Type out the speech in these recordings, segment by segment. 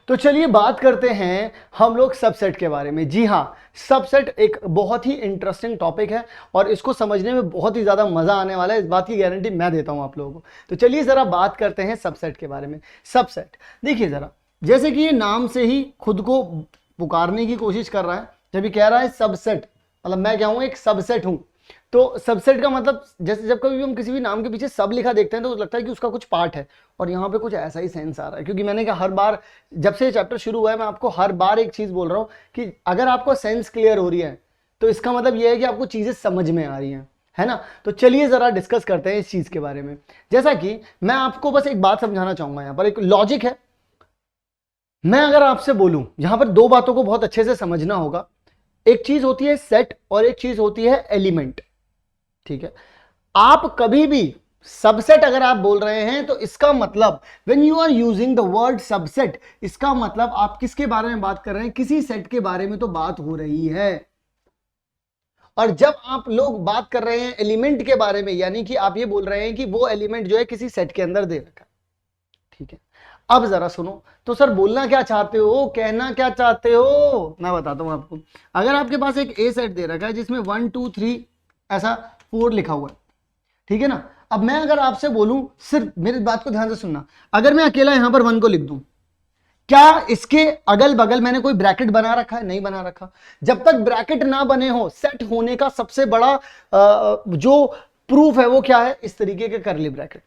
तो चलिए बात करते हैं हम लोग सबसेट के बारे में। जी हाँ, सबसेट एक बहुत ही इंटरेस्टिंग टॉपिक है और इसको समझने में बहुत ही ज़्यादा मज़ा आने वाला है, इस बात की गारंटी मैं देता हूँ आप लोगों को। तो चलिए ज़रा बात करते हैं सबसेट के बारे में। सबसेट देखिए ज़रा, जैसे कि ये नाम से ही खुद को पुकारने की कोशिश कर रहा है, जब ये कह रहा है सबसेट, मतलब मैं क्या हूँ, एक सबसेट हूँ। तो सबसेट का मतलब, जैसे जब कभी हम किसी भी नाम के पीछे सब लिखा देखते हैं तो लगता है कि उसका कुछ पार्ट है, और यहाँ पे कुछ ऐसा ही सेंस आ रहा है। क्योंकि मैंने कहा हर बार जब से ये चैप्टर शुरू हुआ है, मैं आपको हर बार एक चीज बोल रहा हूँ कि अगर आपको सेंस क्लियर हो रही है तो इसका मतलब ये है कि आपको चीजें समझ में आ रही हैं, है ना। तो चलिए जरा डिस्कस करते हैं इस चीज के बारे में। जैसा कि मैं आपको बस एक बात समझाना चाहूंगा, यहाँ पर एक लॉजिक है। मैं अगर आपसे बोलूं, यहां पर दो बातों को बहुत अच्छे से समझना होगा। एक चीज होती है सेट और एक चीज होती है एलिमेंट, ठीक है। आप कभी भी सबसेट अगर आप बोल रहे हैं तो इसका मतलब, when you are using the word subset, इसका मतलब आप किसके बारे में बात कर रहे हैं, किसी सेट के बारे में तो बात हो रही है। और जब आप लोग बात कर रहे हैं एलिमेंट के बारे में, यानी कि आप ये बोल रहे हैं कि वो एलिमेंट जो है किसी सेट के अंदर दे रखा है, ठीक है। अब जरा सुनो, तो सर बोलना क्या चाहते हो, कहना क्या चाहते हो, मैं बताता हूं आपको। अगर आपके पास एक ए सेट दे रखा है जिसमें 1 2 3 ऐसा 4 लिखा हुआ है, ठीक है ना। अब मैं अगर आपसे बोलूं, सिर्फ मेरी बात को ध्यान से सुनना, अगर मैं अकेला यहां पर 1 को लिख दूं, क्या इसके अगल बगल मैंने कोई ब्रैकेट बना रखा है, नहीं बना रखा। जब तक ब्रैकेट ना बने हो, सेट होने का सबसे बड़ा जो प्रूफ है वो क्या है, इस तरीके के करली ब्रैकेट।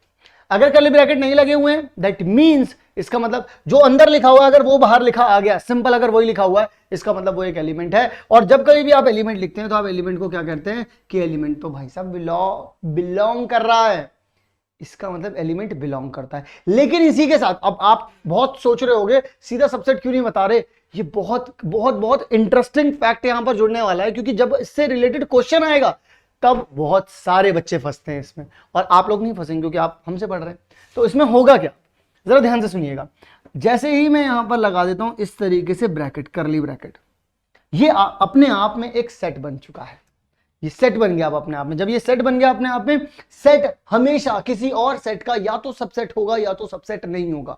अगर करली ब्रैकेट नहीं लगे हुए हैं, दैट मींस, इसका मतलब जो अंदर लिखा हुआ है अगर वो बाहर लिखा आ गया, सिंपल अगर वही लिखा हुआ है, इसका मतलब वो एक एलिमेंट है। और जब कभी भी आप एलिमेंट लिखते हैं तो आप एलिमेंट को क्या कहते हैं कि एलिमेंट तो भाई साहब बिलोंग कर रहा है, इसका मतलब एलिमेंट बिलोंग करता है। लेकिन इसी के साथ अब आप बहुत सोच रहे होंगे सीधा सबसेट क्यों नहीं बता रहे। ये बहुत बहुत बहुत इंटरेस्टिंग फैक्ट यहां पर जुड़ने वाला है, क्योंकि जब इससे रिलेटेड क्वेश्चन आएगा तब बहुत सारे बच्चे फंसते हैं इसमें, और आप लोग नहीं फंसेंगे क्योंकि आप हमसे पढ़ रहे हैं। तो इसमें होगा क्या, जरा ध्यान से सुनिएगा। जैसे ही मैं यहां पर लगा देता हूं इस तरीके से ब्रैकेट, करली ब्रैकेट, ये अपने आप में एक सेट बन चुका है। ये सेट बन गया अब अपने आप में। जब ये सेट बन गया अपने आप में, सेट हमेशा किसी और सेट का या तो सबसेट होगा या तो सबसेट नहीं होगा।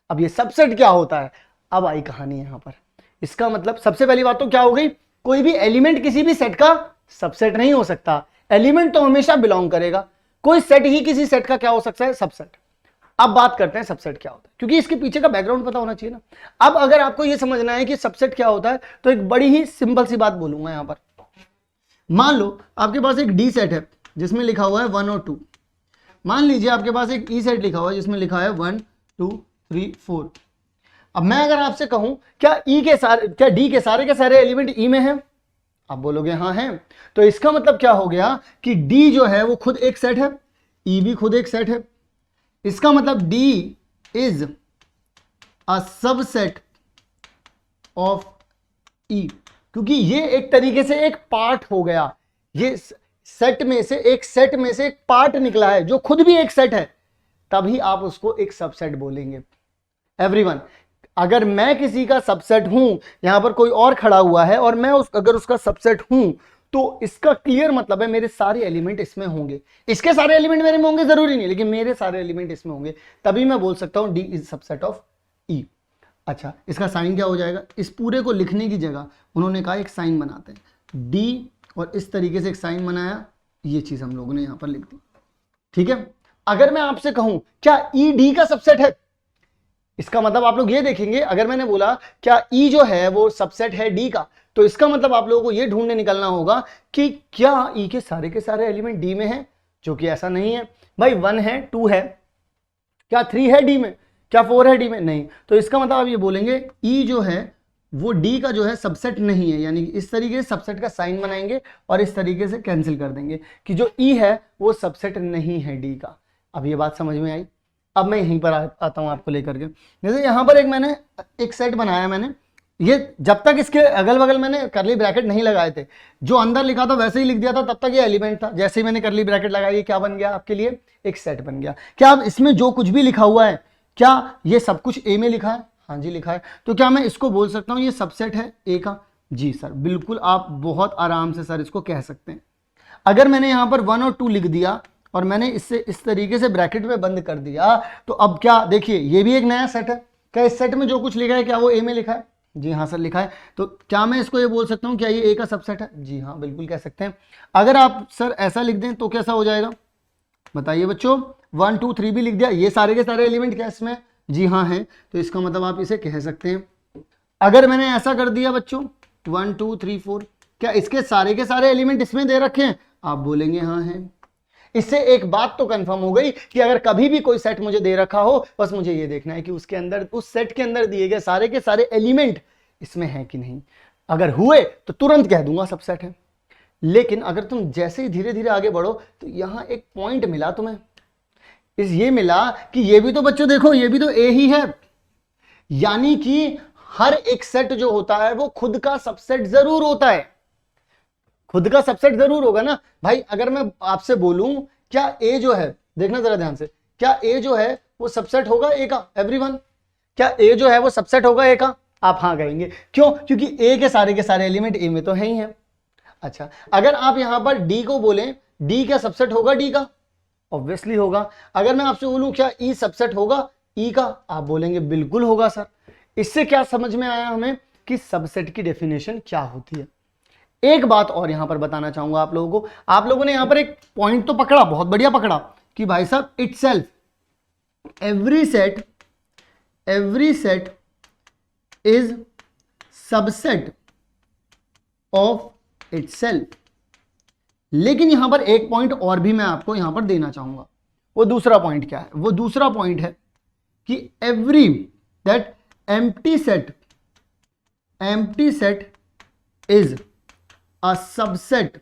अब ये सबसेट क्या होता है, अब आई कहानी यहां पर। इसका मतलब सबसे पहली बात तो क्या हो गई, कोई भी एलिमेंट किसी भी सेट का सबसेट नहीं हो सकता। एलिमेंट तो हमेशा बिलोंग करेगा। कोई सेट ही किसी सेट का क्या हो सकता है, सबसेट। अब बात करते हैं सबसेट क्या होता है, क्योंकि इसके पीछे का बैकग्राउंड पता होना चाहिए ना। अब अगर आपको यह समझना है कि सबसेट क्या होता है, तो एक बड़ी ही सिंपल सी बात बोलूंगा यहां पर। मान लो आपके पास एक डी सेट है जिसमें लिखा हुआ है 1 और 2। मान लीजिए आपके पास एक ई सेट लिखा हुआ है जिसमें लिखा है 1 2 3 4। अब मैं अगर आपसे कहूं क्या डी के सारे एलिमेंट ई में हैं, आप बोलोगे हाँ है। तो इसका मतलब क्या हो गया कि डी जो है वो खुद एक सेट है, ई भी खुद एक सेट है। इसका मतलब D is a subset of E, क्योंकि ये एक तरीके से एक पार्ट हो गया। ये सेट में से एक पार्ट निकला है जो खुद भी एक सेट है, तभी आप उसको एक सबसेट बोलेंगे। एवरीवन, अगर मैं किसी का सबसेट हूं, यहां पर कोई और खड़ा हुआ है और मैं अगर उसका सबसेट हूं, तो इसका क्लियर मतलब है मेरे सारे एलिमेंट इसमें होंगे। इसके सारे एलिमेंट मेरे में होंगे जरूरी नहीं, लेकिन मेरे सारे एलिमेंट इसमें होंगे, तभी मैं बोल सकता हूं डी इज सबसेट ऑफ ई। अच्छा, इसका साइन क्या हो जाएगा, इस पूरे को लिखने की जगह उन्होंने कहा एक साइन बनाते हैं, डी, और इस तरीके से एक साइन बनाया, ये चीज हम लोगों ने यहां पर लिख दी, ठीक है। अगर मैं आपसे कहूं क्या ई डी का सबसेट है, इसका मतलब आप लोग ये देखेंगे, अगर मैंने बोला क्या ई जो है वो सबसेट है डी का, तो इसका मतलब आप लोगों को ये ढूंढने निकलना होगा कि क्या ई के सारे एलिमेंट डी में हैं, जो कि ऐसा नहीं है भाई। 1 है, 2 है, क्या 3 है डी में, क्या 4 है डी में, नहीं। तो इसका मतलब आप ये बोलेंगे ई जो है वो डी का जो है सबसेट नहीं है, यानी इस तरीके से सबसेट का साइन बनाएंगे और इस तरीके से कैंसिल कर देंगे कि जो ई है वो सबसेट नहीं है डी का। अब ये बात समझ में आई। अब मैं यहीं पर आता हूं आपको लेकर के। जैसे यहां पर मैंने एक सेट बनाया, मैंने ये जब तक इसके अगल बगल मैंने करली ब्रैकेट नहीं लगाए थे, जो अंदर लिखा था वैसे ही लिख दिया था, तब तक ये एलिमेंट था। जैसे ही मैंने करली ब्रैकेट लगाई, क्या बन गया आपके लिए, एक सेट बन गया। क्या अब इसमें जो कुछ भी लिखा हुआ है, क्या ये सब कुछ ए में लिखा है, हाँ जी लिखा है। तो क्या मैं इसको बोल सकता हूं ये सबसेट है ए का, जी सर बिल्कुल, आप बहुत आराम से सर इसको कह सकते हैं। अगर मैंने यहां पर 1 और 2 लिख दिया और मैंने इससे इस तरीके से ब्रैकेट में बंद कर दिया, तो अब क्या देखिए, ये भी एक नया सेट है, क्या इस सेट में जो कुछ लिखा है क्या वो ए में लिखा है? जी हाँ सर लिखा है। तो क्या मैं इसको ये बोल सकता हूँ क्या ये ए का सबसेट है? जी हाँ बिल्कुल कह सकते हैं। अगर आप सर ऐसा लिख दें तो कैसा हो जाएगा बताइए बच्चों? 1 2 3 भी लिख दिया, ये सारे के सारे एलिमेंट क्या इसमें? जी हाँ है। तो इसका मतलब आप इसे कह सकते हैं। अगर मैंने ऐसा कर दिया बच्चों 1 2 3 4, क्या इसके सारे के सारे एलिमेंट इसमें दे रखे हैं? आप बोलेंगे हाँ है। इससे एक बात तो कंफर्म हो गई कि अगर कभी भी कोई सेट मुझे दे रखा हो, बस मुझे ये देखना है कि उसके अंदर, उस सेट के अंदर दिए गए सारे के सारे एलिमेंट इसमें हैं कि नहीं। अगर हुए तो तुरंत कह दूंगा सबसेट है। लेकिन अगर तुम जैसे ही धीरे धीरे आगे बढ़ो तो यहां एक पॉइंट मिला तुम्हें, ये मिला कि ये भी तो बच्चों देखो ये भी तो ए ही है, यानी कि हर एक सेट जो होता है वो खुद का सबसेट जरूर होता है। खुद का सबसेट जरूर होगा ना भाई। अगर मैं आपसे बोलूं क्या ए जो है, देखना जरा ध्यान से, क्या ए जो है वो सबसेट होगा ए का? एवरीवन, क्या ए जो है वो सबसेट होगा ए का? आप हाँ कहेंगे। क्यों? क्योंकि ए के सारे एलिमेंट ए में तो है ही है। अच्छा, अगर आप यहां पर डी को बोलें, डी क्या सबसेट होगा डी का? ऑब्वियसली होगा। अगर मैं आपसे बोलूं क्या ई सबसेट होगा ई का? आप बोलेंगे बिल्कुल होगा सर। इससे क्या समझ में आया हमें कि सबसेट की डेफिनेशन क्या होती है। एक बात और यहां पर बताना चाहूंगा आप लोगों को। आप लोगों ने यहां पर एक पॉइंट तो पकड़ा, बहुत बढ़िया पकड़ा, कि भाई साहब itself every set is subset of itself. लेकिन यहां पर एक पॉइंट और भी मैं आपको यहां पर देना चाहूंगा। वो दूसरा पॉइंट क्या है? वो दूसरा पॉइंट है कि every that empty set is a subset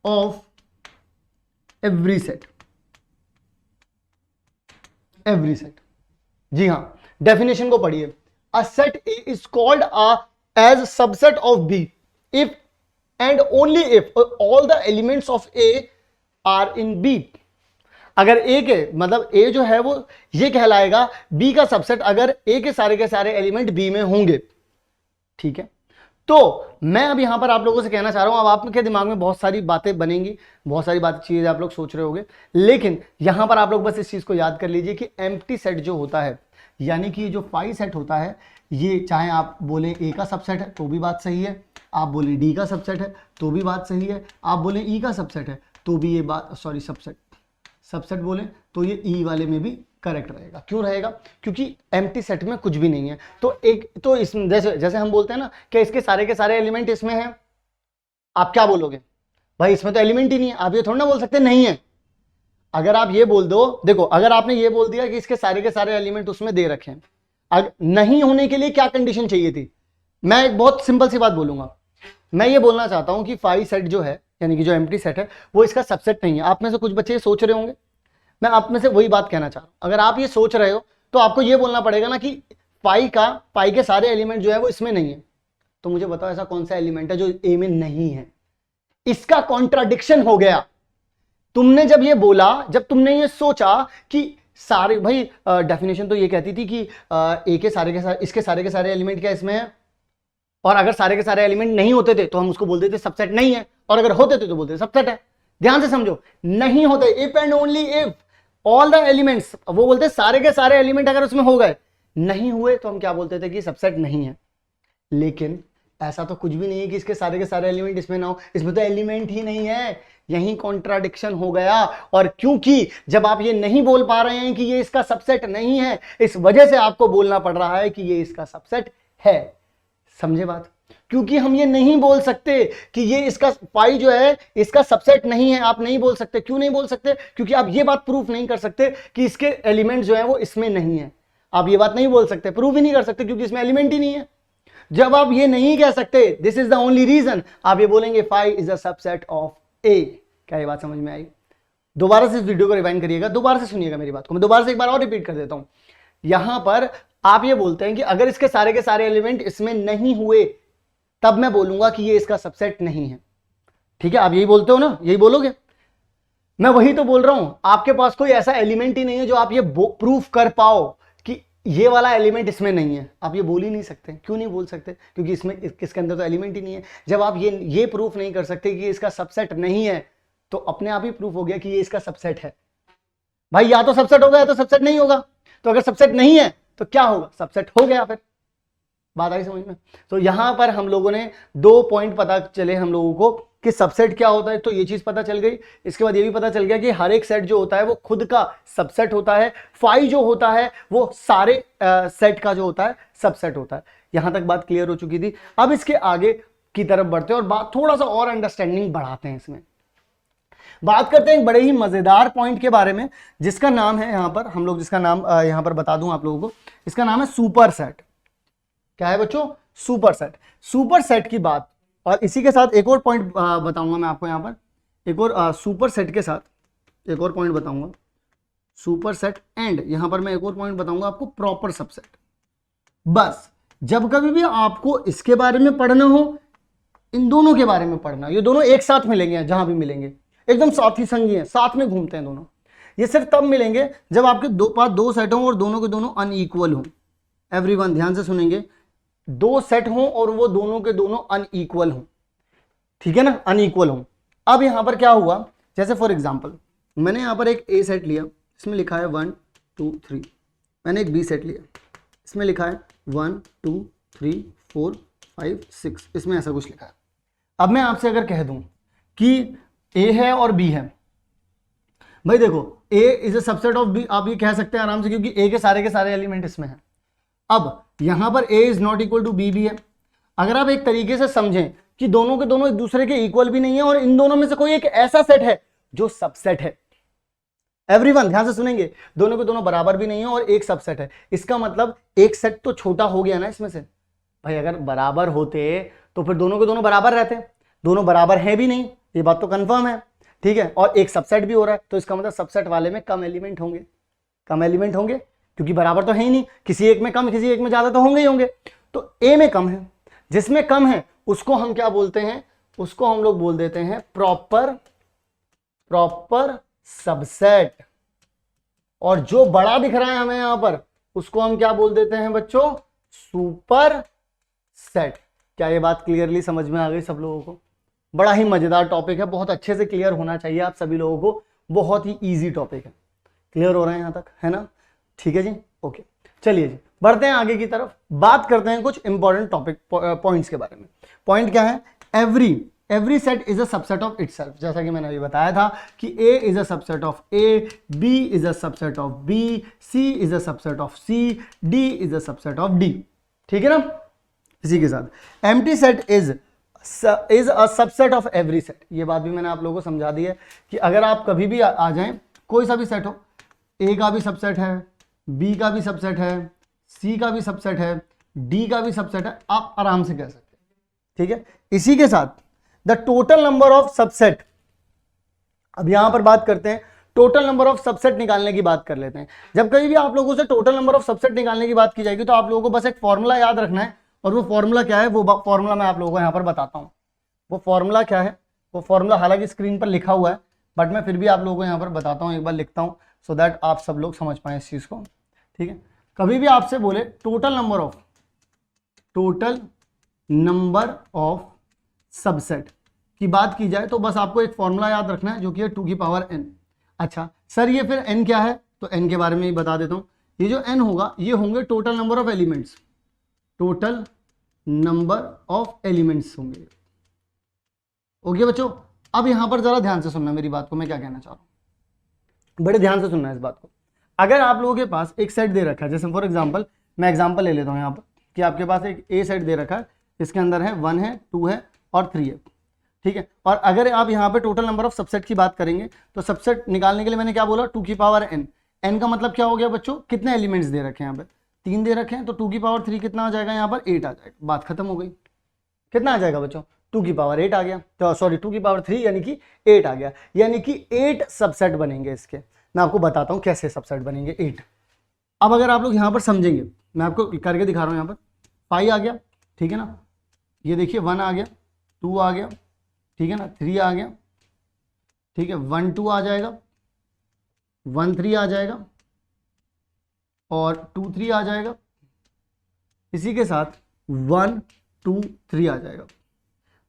of every set। जी हां, डेफिनेशन को पढ़िए। A set A is called as subset of B if and only if all the elements of A are in B। अगर A के मतलब A जो है वो ये कहलाएगा B का सबसेट अगर A के सारे एलिमेंट B में होंगे। ठीक है, तो मैं अब यहां पर आप लोगों से कहना चाह रहा हूं, अब आपके दिमाग में बहुत सारी बातें बनेंगी, बहुत सारी चीजें आप लोग सोच रहे होंगे, लेकिन यहां पर आप लोग बस इस चीज को याद कर लीजिए कि एम्प्टी सेट जो होता है, यानी कि जो पाई सेट होता है, ये चाहे आप बोले ए का सबसेट है तो भी बात सही है, आप बोले डी का सबसेट है तो भी बात सही है, आप बोले ई का सबसेट है तो भी ये बात, सॉरी सबसेट बोले तो ये ई वाले में भी करेक्ट रहेगा। क्यों रहेगा? क्योंकि एम्प्टी सेट में कुछ भी नहीं है। तो एक तो इसमें जैसे हम बोलते हैं ना कि इसके सारे के सारे एलिमेंट इसमें हैं, आप क्या बोलोगे? भाई इसमें तो एलिमेंट ही नहीं है। आप ये थोड़ा ना बोल सकते नहीं है। अगर आप ये बोल दो, देखो अगर आपने ये बोल दिया कि इसके सारे के सारे एलिमेंट उसमें दे रखे हैं, नहीं होने के लिए क्या कंडीशन चाहिए थी? मैं एक बहुत सिंपल सी बात बोलूंगा। मैं ये बोलना चाहता हूं कि फाई सेट जो है, यानी कि जो एम्प्टी सेट है, वो इसका सबसेट नहीं है। आप में से कुछ बच्चे सोच रहे होंगे, मैं आप में से वही बात कहना चाह रहा हूं। अगर आप ये सोच रहे हो तो आपको ये बोलना पड़ेगा ना कि पाई के सारे एलिमेंट जो है वो इसमें नहीं है। तो मुझे बताओ ऐसा कौन सा एलिमेंट है जो ए में नहीं है? इसका कॉन्ट्राडिक्शन हो गया। तुमने जब ये बोला, जब तुमने ये सोचा कि सारे, भाई डेफिनेशन तो ये कहती थी कि ए के सारे इसके सारे के सारे एलिमेंट क्या इसमें है, और अगर सारे के सारे एलिमेंट नहीं होते थे तो हम उसको बोलते थे सबसेट नहीं है, और अगर होते थे तो बोलते थे सबसेट है। ध्यान से समझो, नहीं होते, if and only if all the elements, वो बोलते सारे के सारे एलिमेंट अगर उसमें हो गए, नहीं हुए तो हम क्या बोलते थे कि सबसेट नहीं है। लेकिन ऐसा तो कुछ भी नहीं है कि इसके सारे के सारे एलिमेंट इसमें ना हो, इसमें तो एलिमेंट ही नहीं है। यही कॉन्ट्राडिक्शन हो गया। और क्योंकि जब आप ये नहीं बोल पा रहे हैं कि ये इसका सबसेट नहीं है, इस वजह से आपको बोलना पड़ रहा है कि ये इसका सबसेट है। समझे बात? क्योंकि हम ये नहीं बोल सकते कि ये इसका पाई जो है इसका सबसेट नहीं है। आप नहीं बोल सकते। क्यों नहीं बोल सकते? क्योंकि आप ये बात प्रूफ नहीं कर सकते कि इसके एलिमेंट जो है वो इसमें नहीं है। आप ये बात नहीं बोल सकते, प्रूफ ही नहीं कर सकते, क्योंकि इसमें एलिमेंट ही नहीं है। जब आप ये नहीं कह सकते, this is the only reason, आप ये बोलेंगे phi is a subset of A. क्या ये बात समझ में आई? दोबारा से इस वीडियो को रिवाइंड करिएगा, दोबारा से सुनिएगा मेरी बात को। मैं दोबारा से एक बार और रिपीट कर देता हूं। यहां पर आप ये बोलते हैं कि अगर इसके सारे के सारे एलिमेंट इसमें नहीं हुए, तब मैं बोलूंगा कि ये इसका सबसेट नहीं है। ठीक है, आप यही बोलते हो ना, यही बोलोगे। मैं वही तो बोल रहा हूं, आपके पास कोई ऐसा एलिमेंट ही नहीं है जो आप ये प्रूफ कर पाओ कि ये वाला एलिमेंट इसमें नहीं है। आप ये बोल ही नहीं सकते। क्यों नहीं बोल सकते? क्योंकि इसके अंदर तो एलिमेंट ही नहीं है। जब आप ये प्रूफ नहीं कर सकते कि इसका सबसेट नहीं है, तो अपने आप ही प्रूफ हो गया कि ये इसका सबसेट है। भाई या तो सबसेट होगा या तो सबसेट नहीं होगा। तो अगर सबसेट नहीं है तो क्या होगा, सबसेट हो गया। फिर बात आई समझ में। तो यहां पर हम लोगों ने 2 पॉइंट पता चले हम लोगों को कि सबसेट क्या होता है, तो ये चीज पता चल गई। इसके बाद ये भी पता चल गया कि हर एक सेट जो होता है वो खुद का सबसेट होता है, फाई जो होता है वो सारे सेट का जो होता है सबसेट होता है। यहां तक बात क्लियर हो चुकी थी। अब इसके आगे की तरफ बढ़ते हैं और बात थोड़ा सा और अंडरस्टैंडिंग बढ़ाते हैं। इसमें बात करते हैं एक बड़े ही मजेदार पॉइंट के बारे में, जिसका नाम है यहां पर हम लोग, जिसका नाम यहां पर बता दूं आप लोगों को, इसका नाम है सुपर सेट। क्या है बच्चों, सुपर सेट। सुपर सेट की बात, और इसी के साथ एक और पॉइंट बताऊंगा मैं आपको यहां पर, एक और सुपर सेट के साथ एक और पॉइंट बताऊंगा, सुपर सेट एंड यहां पर मैं एक और पॉइंट बताऊंगा आपको, प्रॉपर सबसेट। बस जब कभी भी आपको इसके बारे में पढ़ना हो, इन दोनों के बारे में पढ़ना, ये दोनों एक साथ मिलेंगे, जहां भी मिलेंगे एकदम साथी संगी हैं, साथ में घूमते हैं दोनों। ये सिर्फ तब मिलेंगे जब आपके पास दो सेट हों और दोनों के दोनों अनइक्वल हों। एवरीवन ध्यान से सुनेंगे, 2 सेट हों और वो दोनों के दोनों अनइक्वल हों, ठीक है ना, अनइक्वल हों। अब यहां पर क्या हुआ, जैसे फॉर एग्जांपल मैंने यहां पर एक ए सेट लिया, इसमें लिखा है 1 2 3। मैंने एक बी सेट लिया, इसमें लिखा है 1 2 3 4 5 6, इसमें ऐसा कुछ लिखा है। अब मैं आपसे अगर कह दूं कि ए है और बी है, भाई देखो A is a subset of B, आप ये कह सकते हैं आराम से, क्योंकि ए के सारे एलिमेंट इसमें हैं। अब यहां पर A is not equal to B भी है। अगर आप एक तरीके से समझें कि दोनों के दोनों एक दूसरे के इक्वल भी नहीं है, और इन दोनों में से कोई एक ऐसा सेट है जो सबसेट है, एवरीवन ध्यान से सुनेंगे, दोनों के दोनों बराबर भी नहीं है और एक सबसेट है, इसका मतलब एक सेट तो छोटा हो गया ना इसमें से। भाई अगर बराबर होते तो फिर दोनों के दोनों बराबर रहते, दोनों बराबर है भी नहीं, ये बात तो कंफर्म है, ठीक है, और एक सबसेट भी हो रहा है, तो इसका मतलब सबसेट वाले में कम एलिमेंट होंगे, कम एलिमेंट होंगे, क्योंकि बराबर तो है ही नहीं, किसी एक में कम किसी एक में ज्यादा तो होंगे ही होंगे। तो ए में कम है, जिसमें कम है उसको हम क्या बोलते हैं, उसको हम लोग बोल देते हैं प्रॉपर सबसेट। और जो बड़ा दिख रहा है हमें यहां पर, उसको हम क्या बोल देते हैं बच्चों, सुपर सेट। क्या ये बात क्लियरली समझ में आ गई सब लोगों को? बड़ा ही मजेदार टॉपिक है, बहुत अच्छे से क्लियर होना चाहिए आप सभी लोगों को, बहुत ही इजी टॉपिक है। क्लियर हो रहा है यहां तक, है ना? ठीक है जी, ओके, चलिए जी बढ़ते हैं आगे की तरफ, बात करते हैं कुछ इंपॉर्टेंट टॉपिक पॉइंट्स के बारे में। पॉइंट क्या है, every set is a subset of itself. जैसा कि मैंने अभी बताया था कि A is a subset of A, B is a subset of B, C is a subset of C, D is a subset of D, ठीक है ना? इसी के साथ empty set is a subset of every set. ये बात भी मैंने आप लोगों को समझा दी है कि अगर आप कभी भी आ जाएं, कोई सा भी सेट हो, ए का भी सबसेट है, बी का भी सबसेट है, सी का भी सबसेट है, डी का भी सबसेट है, आप आराम से कह सकते हैं, ठीक है? इसी के साथ the total number of subset, अब यहां पर बात करते हैं टोटल नंबर ऑफ सबसेट निकालने की बात कर लेते हैं। जब कभी भी आप लोगों से टोटल नंबर ऑफ सबसेट निकालने की बात की जाएगी तो आप लोगों को बस एक फॉर्मूला याद रखना है, और वो फॉर्मूला क्या है, वो फॉर्मूला मैं आप लोगों को यहां पर बताता हूं। वो फॉर्मूला क्या है, वो फॉर्मूला हालांकि स्क्रीन पर लिखा हुआ है, बट मैं फिर भी आप लोगों को यहां पर बताता हूं, एक बार लिखता हूं सो दैट आप सब लोग समझ पाए इस चीज को, ठीक है? कभी भी आपसे बोले टोटल नंबर ऑफ सबसेट की बात की जाए तो बस आपको एक फॉर्मूला याद रखना है, जो कि है 2 की पावर n। अच्छा सर ये फिर n क्या है, तो n के बारे में ही बता देता हूं। ये जो n होगा ये होंगे total number of elements, total number of elements होंगे। ओके बच्चों, अब यहां पर जरा ध्यान से सुनना मेरी बात को, मैं क्या कहना चाह रहा हूं, बड़े ध्यान से सुनना है इस बात को। अगर आप लोगों के पास एक सेट दे रखा है, जैसे फॉर एग्जांपल मैं एग्जांपल ले लेता हूं यहां पर कि आपके पास एक ए सेट दे रखा है, इसके अंदर है 1 है 2 है और 3 है, ठीक है? और अगर आप यहां पे टोटल नंबर ऑफ सबसेट की बात करेंगे तो सबसेट निकालने के लिए मैंने क्या बोला, 2 की पावर n। n का मतलब क्या हो गया बच्चों, कितने एलिमेंट्स दे रखे हैं यहाँ पे, 3 दे रखे हैं, तो 2 की पावर 3 कितना आ जाएगा, यहाँ पर 8 आ जाएगा, बात खत्म हो गई। कितना आ जाएगा बच्चों, 2 की पावर 8 आ गया, तो सॉरी 2 की पावर 3 यानी कि 8 आ गया, यानी कि 8 सबसेट बनेंगे इसके। मैं आपको बताता हूँ कैसे सबसेट बनेंगे 8। अब अगर आप लोग यहाँ पर समझेंगे, मैं आपको करके दिखा रहा हूँ, यहाँ पर 5 आ गया, ठीक है ना? ये देखिए 1 आ गया, 2 आ गया, ठीक है ना, 3 आ गया, ठीक है, 1 2 आ जाएगा, 1 3 आ जाएगा और 2 3 आ जाएगा, इसी के साथ 1 2 3 आ जाएगा।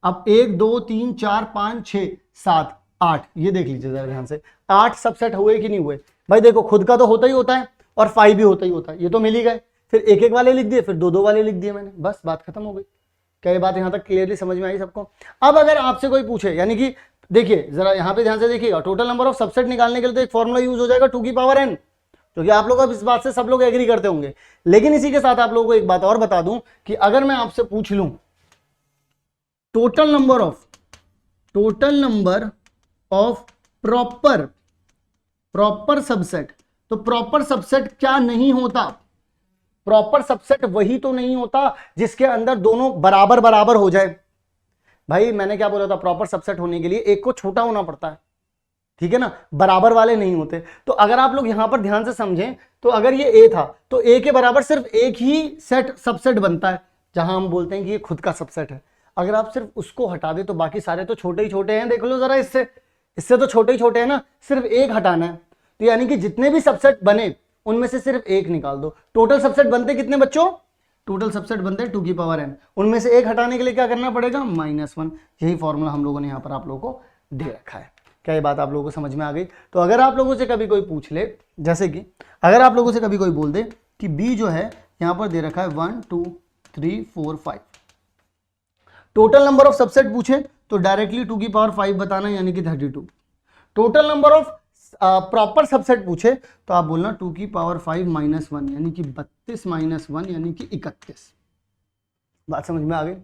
अब 1 2 3 4 5 6 7 8, ये देख लीजिए जरा ध्यान से, 8 सबसेट हुए कि नहीं हुए? भाई देखो खुद का तो होता ही होता है और 5 भी होता ही होता है, ये तो मिल ही गए। फिर एक एक वाले लिख दिए, फिर दो दो वाले लिख दिए मैंने, बस बात खत्म हो गई। क्या ये बात यहां तक क्लियरली समझ में आई सबको? अब अगर आपसे कोई पूछे, यानी कि देखिए जरा यहां पे ध्यान से देखिएगा, टोटल नंबर ऑफ सबसेट निकालने के लिए तो एक फॉर्मूला यूज हो जाएगा 2 की पावर n, क्योंकि आप लोग अब इस बात से सब लोग एग्री करते होंगे। लेकिन इसी के साथ आप लोगों को एक बात और बता दूं कि अगर मैं आपसे पूछ लूं total number of proper subset, तो प्रॉपर सबसेट क्या नहीं होता? प्रॉपर सबसेट वही तो नहीं होता जिसके अंदर दोनों बराबर बराबर हो जाए। भाई मैंने क्या बोला था, प्रॉपर सबसेट होने के लिए एक को छोटा होना पड़ता है, ठीक है ना, बराबर वाले नहीं होते। तो अगर आप लोग यहां पर ध्यान से समझें तो अगर ये ए था तो ए के बराबर सिर्फ एक ही सेट सबसेट बनता है, जहां हम बोलते हैं कि ये खुद का सबसेट है। अगर आप सिर्फ उसको हटा दे तो बाकी सारे तो छोटे ही छोटे हैं, देख लो जरा, इससे तो छोटे ही छोटे हैं ना, सिर्फ एक हटाना है। तो यानी कि जितने भी सबसेट बने उनमें से सिर्फ एक निकाल दो। टोटल सबसेट बनते कितने बच्चों? टोटल सबसेट बनते हैं 2 की पावर n, उनमें से एक हटाने के लिए क्या करना पड़ेगा? -1। यही फॉर्मूला हम लोगों ने यहाँ पर आप लोगों को दे रखा है। क्या ये बात आप लोगों को समझ में आ गई? तो अगर आप लोगों से कभी कोई पूछ ले, जैसे कि अगर आप लोगों से कभी कोई बोल दे कि b जो है यहाँ पर दे रखा है 1 2 3 4 5, टोटल नंबर ऑफ सबसेट पूछे तो डायरेक्टली 2 की पावर 5 बताना, यानी कि 32। Total number of proper subset पूछे तो आप बोलना 2 की पावर 5 -1, यानी कि 32 -1 यानी कि 31। बात समझ में आ गई?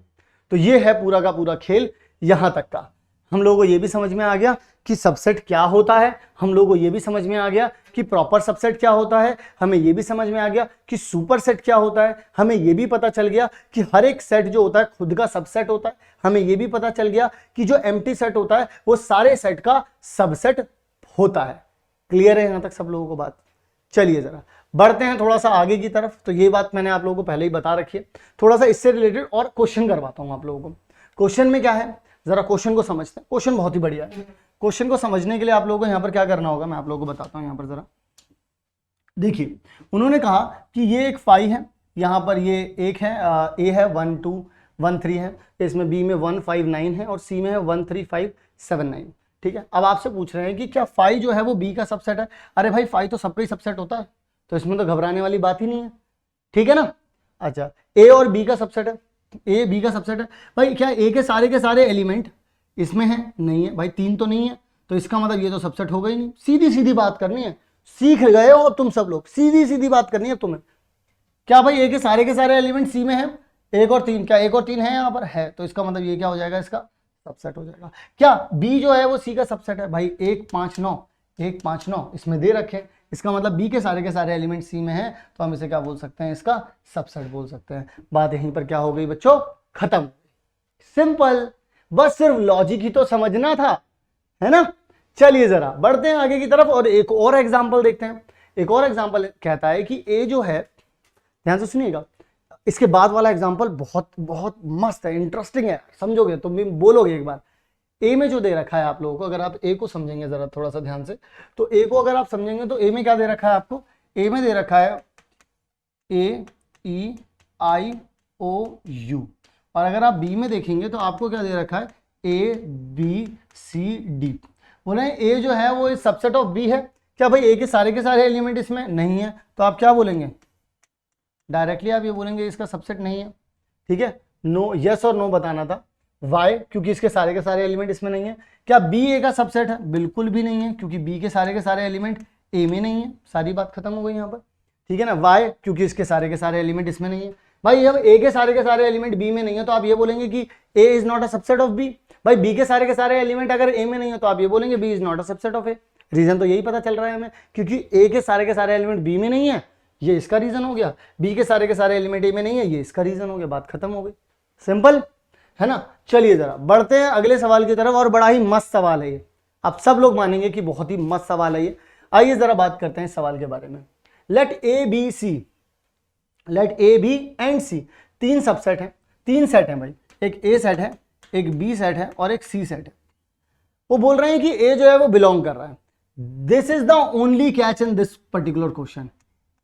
तो ये है पूरा का पूरा खेल। यहां तक का हम लोगों को ये भी समझ में आ गया कि सबसेट क्या होता है, हम लोगों को ये भी समझ में आ गया कि प्रॉपर सबसेट क्या होता है, हमें ये भी समझ में आ गया कि सुपर सेट क्या होता है, हमें ये भी पता चल गया कि हर एक सेट जो होता है खुद का सबसेट होता है, हमें ये भी पता चल गया कि जो एम्प्टी सेट होता है वो सारे सेट का सबसेट होता है। क्लियर है यहां तक सब लोगों को बात? चलिए जरा बढ़ते हैं थोड़ा सा आगे की तरफ। तो ये बात मैंने आप लोगों को पहले ही बता रखी है, थोड़ा सा इससे रिलेटेड और क्वेश्चन करवाता हूं आप लोगों को। क्वेश्चन में क्या है, जरा क्वेश्चन को समझते हैं। क्वेश्चन बहुत ही बढ़िया है। क्वेश्चन को समझने के लिए आप लोगों को यहाँ पर क्या करना होगा, मैं आप लोगों को बताता हूँ। यहाँ पर जरा देखिए, उन्होंने कहा कि ये एक 5 है, यहाँ पर ये एक है, ए है 1 2 1 3 है, इसमें बी में 1 5 9 है और सी में है 1 3 5 7 9। ठीक है, अब आपसे पूछ रहे हैं कि क्या 5 जो है वो बी का सबसेट है? अरे भाई 5 तो सबका ही सबसेट होता है, तो इसमें तो घबराने वाली बात ही नहीं है, ठीक है ना। अच्छा, ए और बी का सबसेट है, ए बी का सबसेट है। भाई क्या ए के सारे एलिमेंट इसमें है? नहीं है भाई, 3 तो नहीं है, तो इसका मतलब ये तो सबसेट होगा ही नहीं। सीधी सीधी बात करनी है, सीख गए हो तुम सब लोग, सीधी सीधी बात करनी है तुम्हें। क्या भाई ए के सारे एलिमेंट सी में है? 1 और 3, क्या 1 और 3 है यहाँ पर? है, तो इसका मतलब ये क्या हो जाएगा, इसका सबसेट हो जाएगा। क्या बी जो है वो सी का सबसेट है? भाई 1 5 9 1 5 9 इसमें दे रखे, इसका मतलब बी के सारे एलिमेंट सी में है, तो हम इसे क्या बोल सकते हैं, इसका सबसेट बोल सकते हैं। बात यहीं पर क्या हो गई बच्चों, खत्म। सिंपल, बस सिर्फ लॉजिक ही तो समझना था, है ना। चलिए जरा बढ़ते हैं आगे की तरफ और एक और एग्जांपल देखते हैं। एक और एग्जांपल कहता है कि ए जो है, ध्यान से सुनिएगा, इसके बाद वाला एग्जांपल बहुत बहुत मस्त है, इंटरेस्टिंग है, समझोगे तुम भी बोलोगे एक बार। ए में जो दे रखा है आप लोगों को, अगर आप ए को समझेंगे जरा थोड़ा सा ध्यान से, तो ए को अगर आप समझेंगे तो ए में क्या दे रखा है आपको? ए में दे रखा है ए ई आई ओ यू, और अगर आप बी में देखेंगे तो आपको क्या दे रखा है? A B C D. बोले ए जो है वो इस सबसेट ऑफ बी है। क्या भाई ए के सारे एलिमेंट इसमें नहीं है, तो आप क्या बोलेंगे? डायरेक्टली आप ये बोलेंगे इसका सबसेट नहीं है, ठीक है। नो, यस और नो बताना था। वाई? क्योंकि इसके सारे एलिमेंट इसमें नहीं है। क्या बी ए का सबसेट है? बिल्कुल भी नहीं है, क्योंकि बी के सारे एलिमेंट ए में नहीं है। सारी बात खत्म हो गई यहाँ पर, ठीक है ना। वाई? क्योंकि इसके सारे एलिमेंट इसमें नहीं है। भाई अब ए के सारे एलिमेंट बी में नहीं है, तो आप ये बोलेंगे कि A is not a subset of B. भाई बी के सारे एलिमेंट अगर ए में नहीं है तो आप ये बोलेंगे B is not a subset of A. Reason तो यही पता चल रहा है हमें, क्योंकि ए के सारे एलिमेंट बी में नहीं है, ये इसका रीजन हो गया। बी के सारे एलिमेंट ए में नहीं है, ये इसका रीजन हो गया। बात खत्म हो गई, सिंपल है ना। चलिए जरा बढ़ते हैं अगले सवाल की तरफ, और बड़ा ही मस्त सवाल है ये, आप सब लोग मानेंगे कि बहुत ही मस्त सवाल है ये। आइए जरा बात करते हैं इस सवाल के बारे में। Let A B and C, 3 subset हैं, 3 सेट हैं भाई, एक ए सेट है, एक बी सेट है और एक सी सेट है। वो बोल रहे हैं कि ए जो है वो बिलोंग कर रहा है। This is the only catch in this particular question.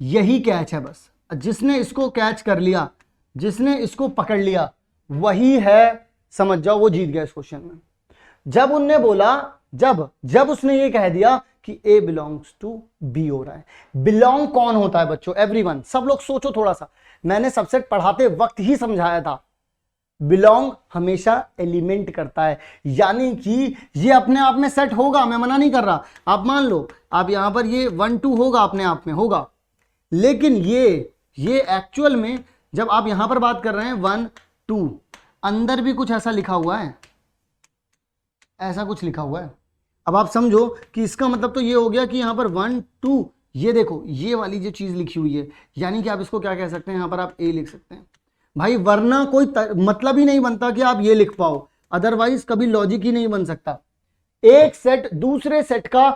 यही कैच है बस, जिसने इसको कैच कर लिया, जिसने इसको पकड़ लिया, वही है, समझ जाओ वो जीत गया इस क्वेश्चन में। जब उनने बोला, जब उसने ये कह दिया कि ए बिलोंग्स टू बी हो रहा है। बिलोंग कौन होता है बच्चों? एवरीवन। सब लोग सोचो थोड़ा सा, मैंने सबसेट पढ़ाते वक्त ही समझाया था, बिलोंग हमेशा एलिमेंट करता है, यानी कि ये अपने आप में सेट होगा, मैं मना नहीं कर रहा। आप मान लो आप यहां पर ये 1 2 होगा, अपने आप में होगा, लेकिन ये एक्चुअल में जब आप यहां पर बात कर रहे हैं 1 2, अंदर भी कुछ ऐसा लिखा हुआ है, ऐसा कुछ लिखा हुआ है। अब आप समझो कि इसका मतलब तो ये हो गया कि यहां पर 1 2, ये देखो ये वाली जो चीज लिखी हुई है, यानी कि आप इसको क्या कह सकते हैं, यहां पर आप ए लिख सकते हैं भाई, वरना कोई मतलब ही नहीं बनता कि आप ये लिख पाओ, अदरवाइज कभी लॉजिक ही नहीं बन सकता। एक सेट दूसरे सेट का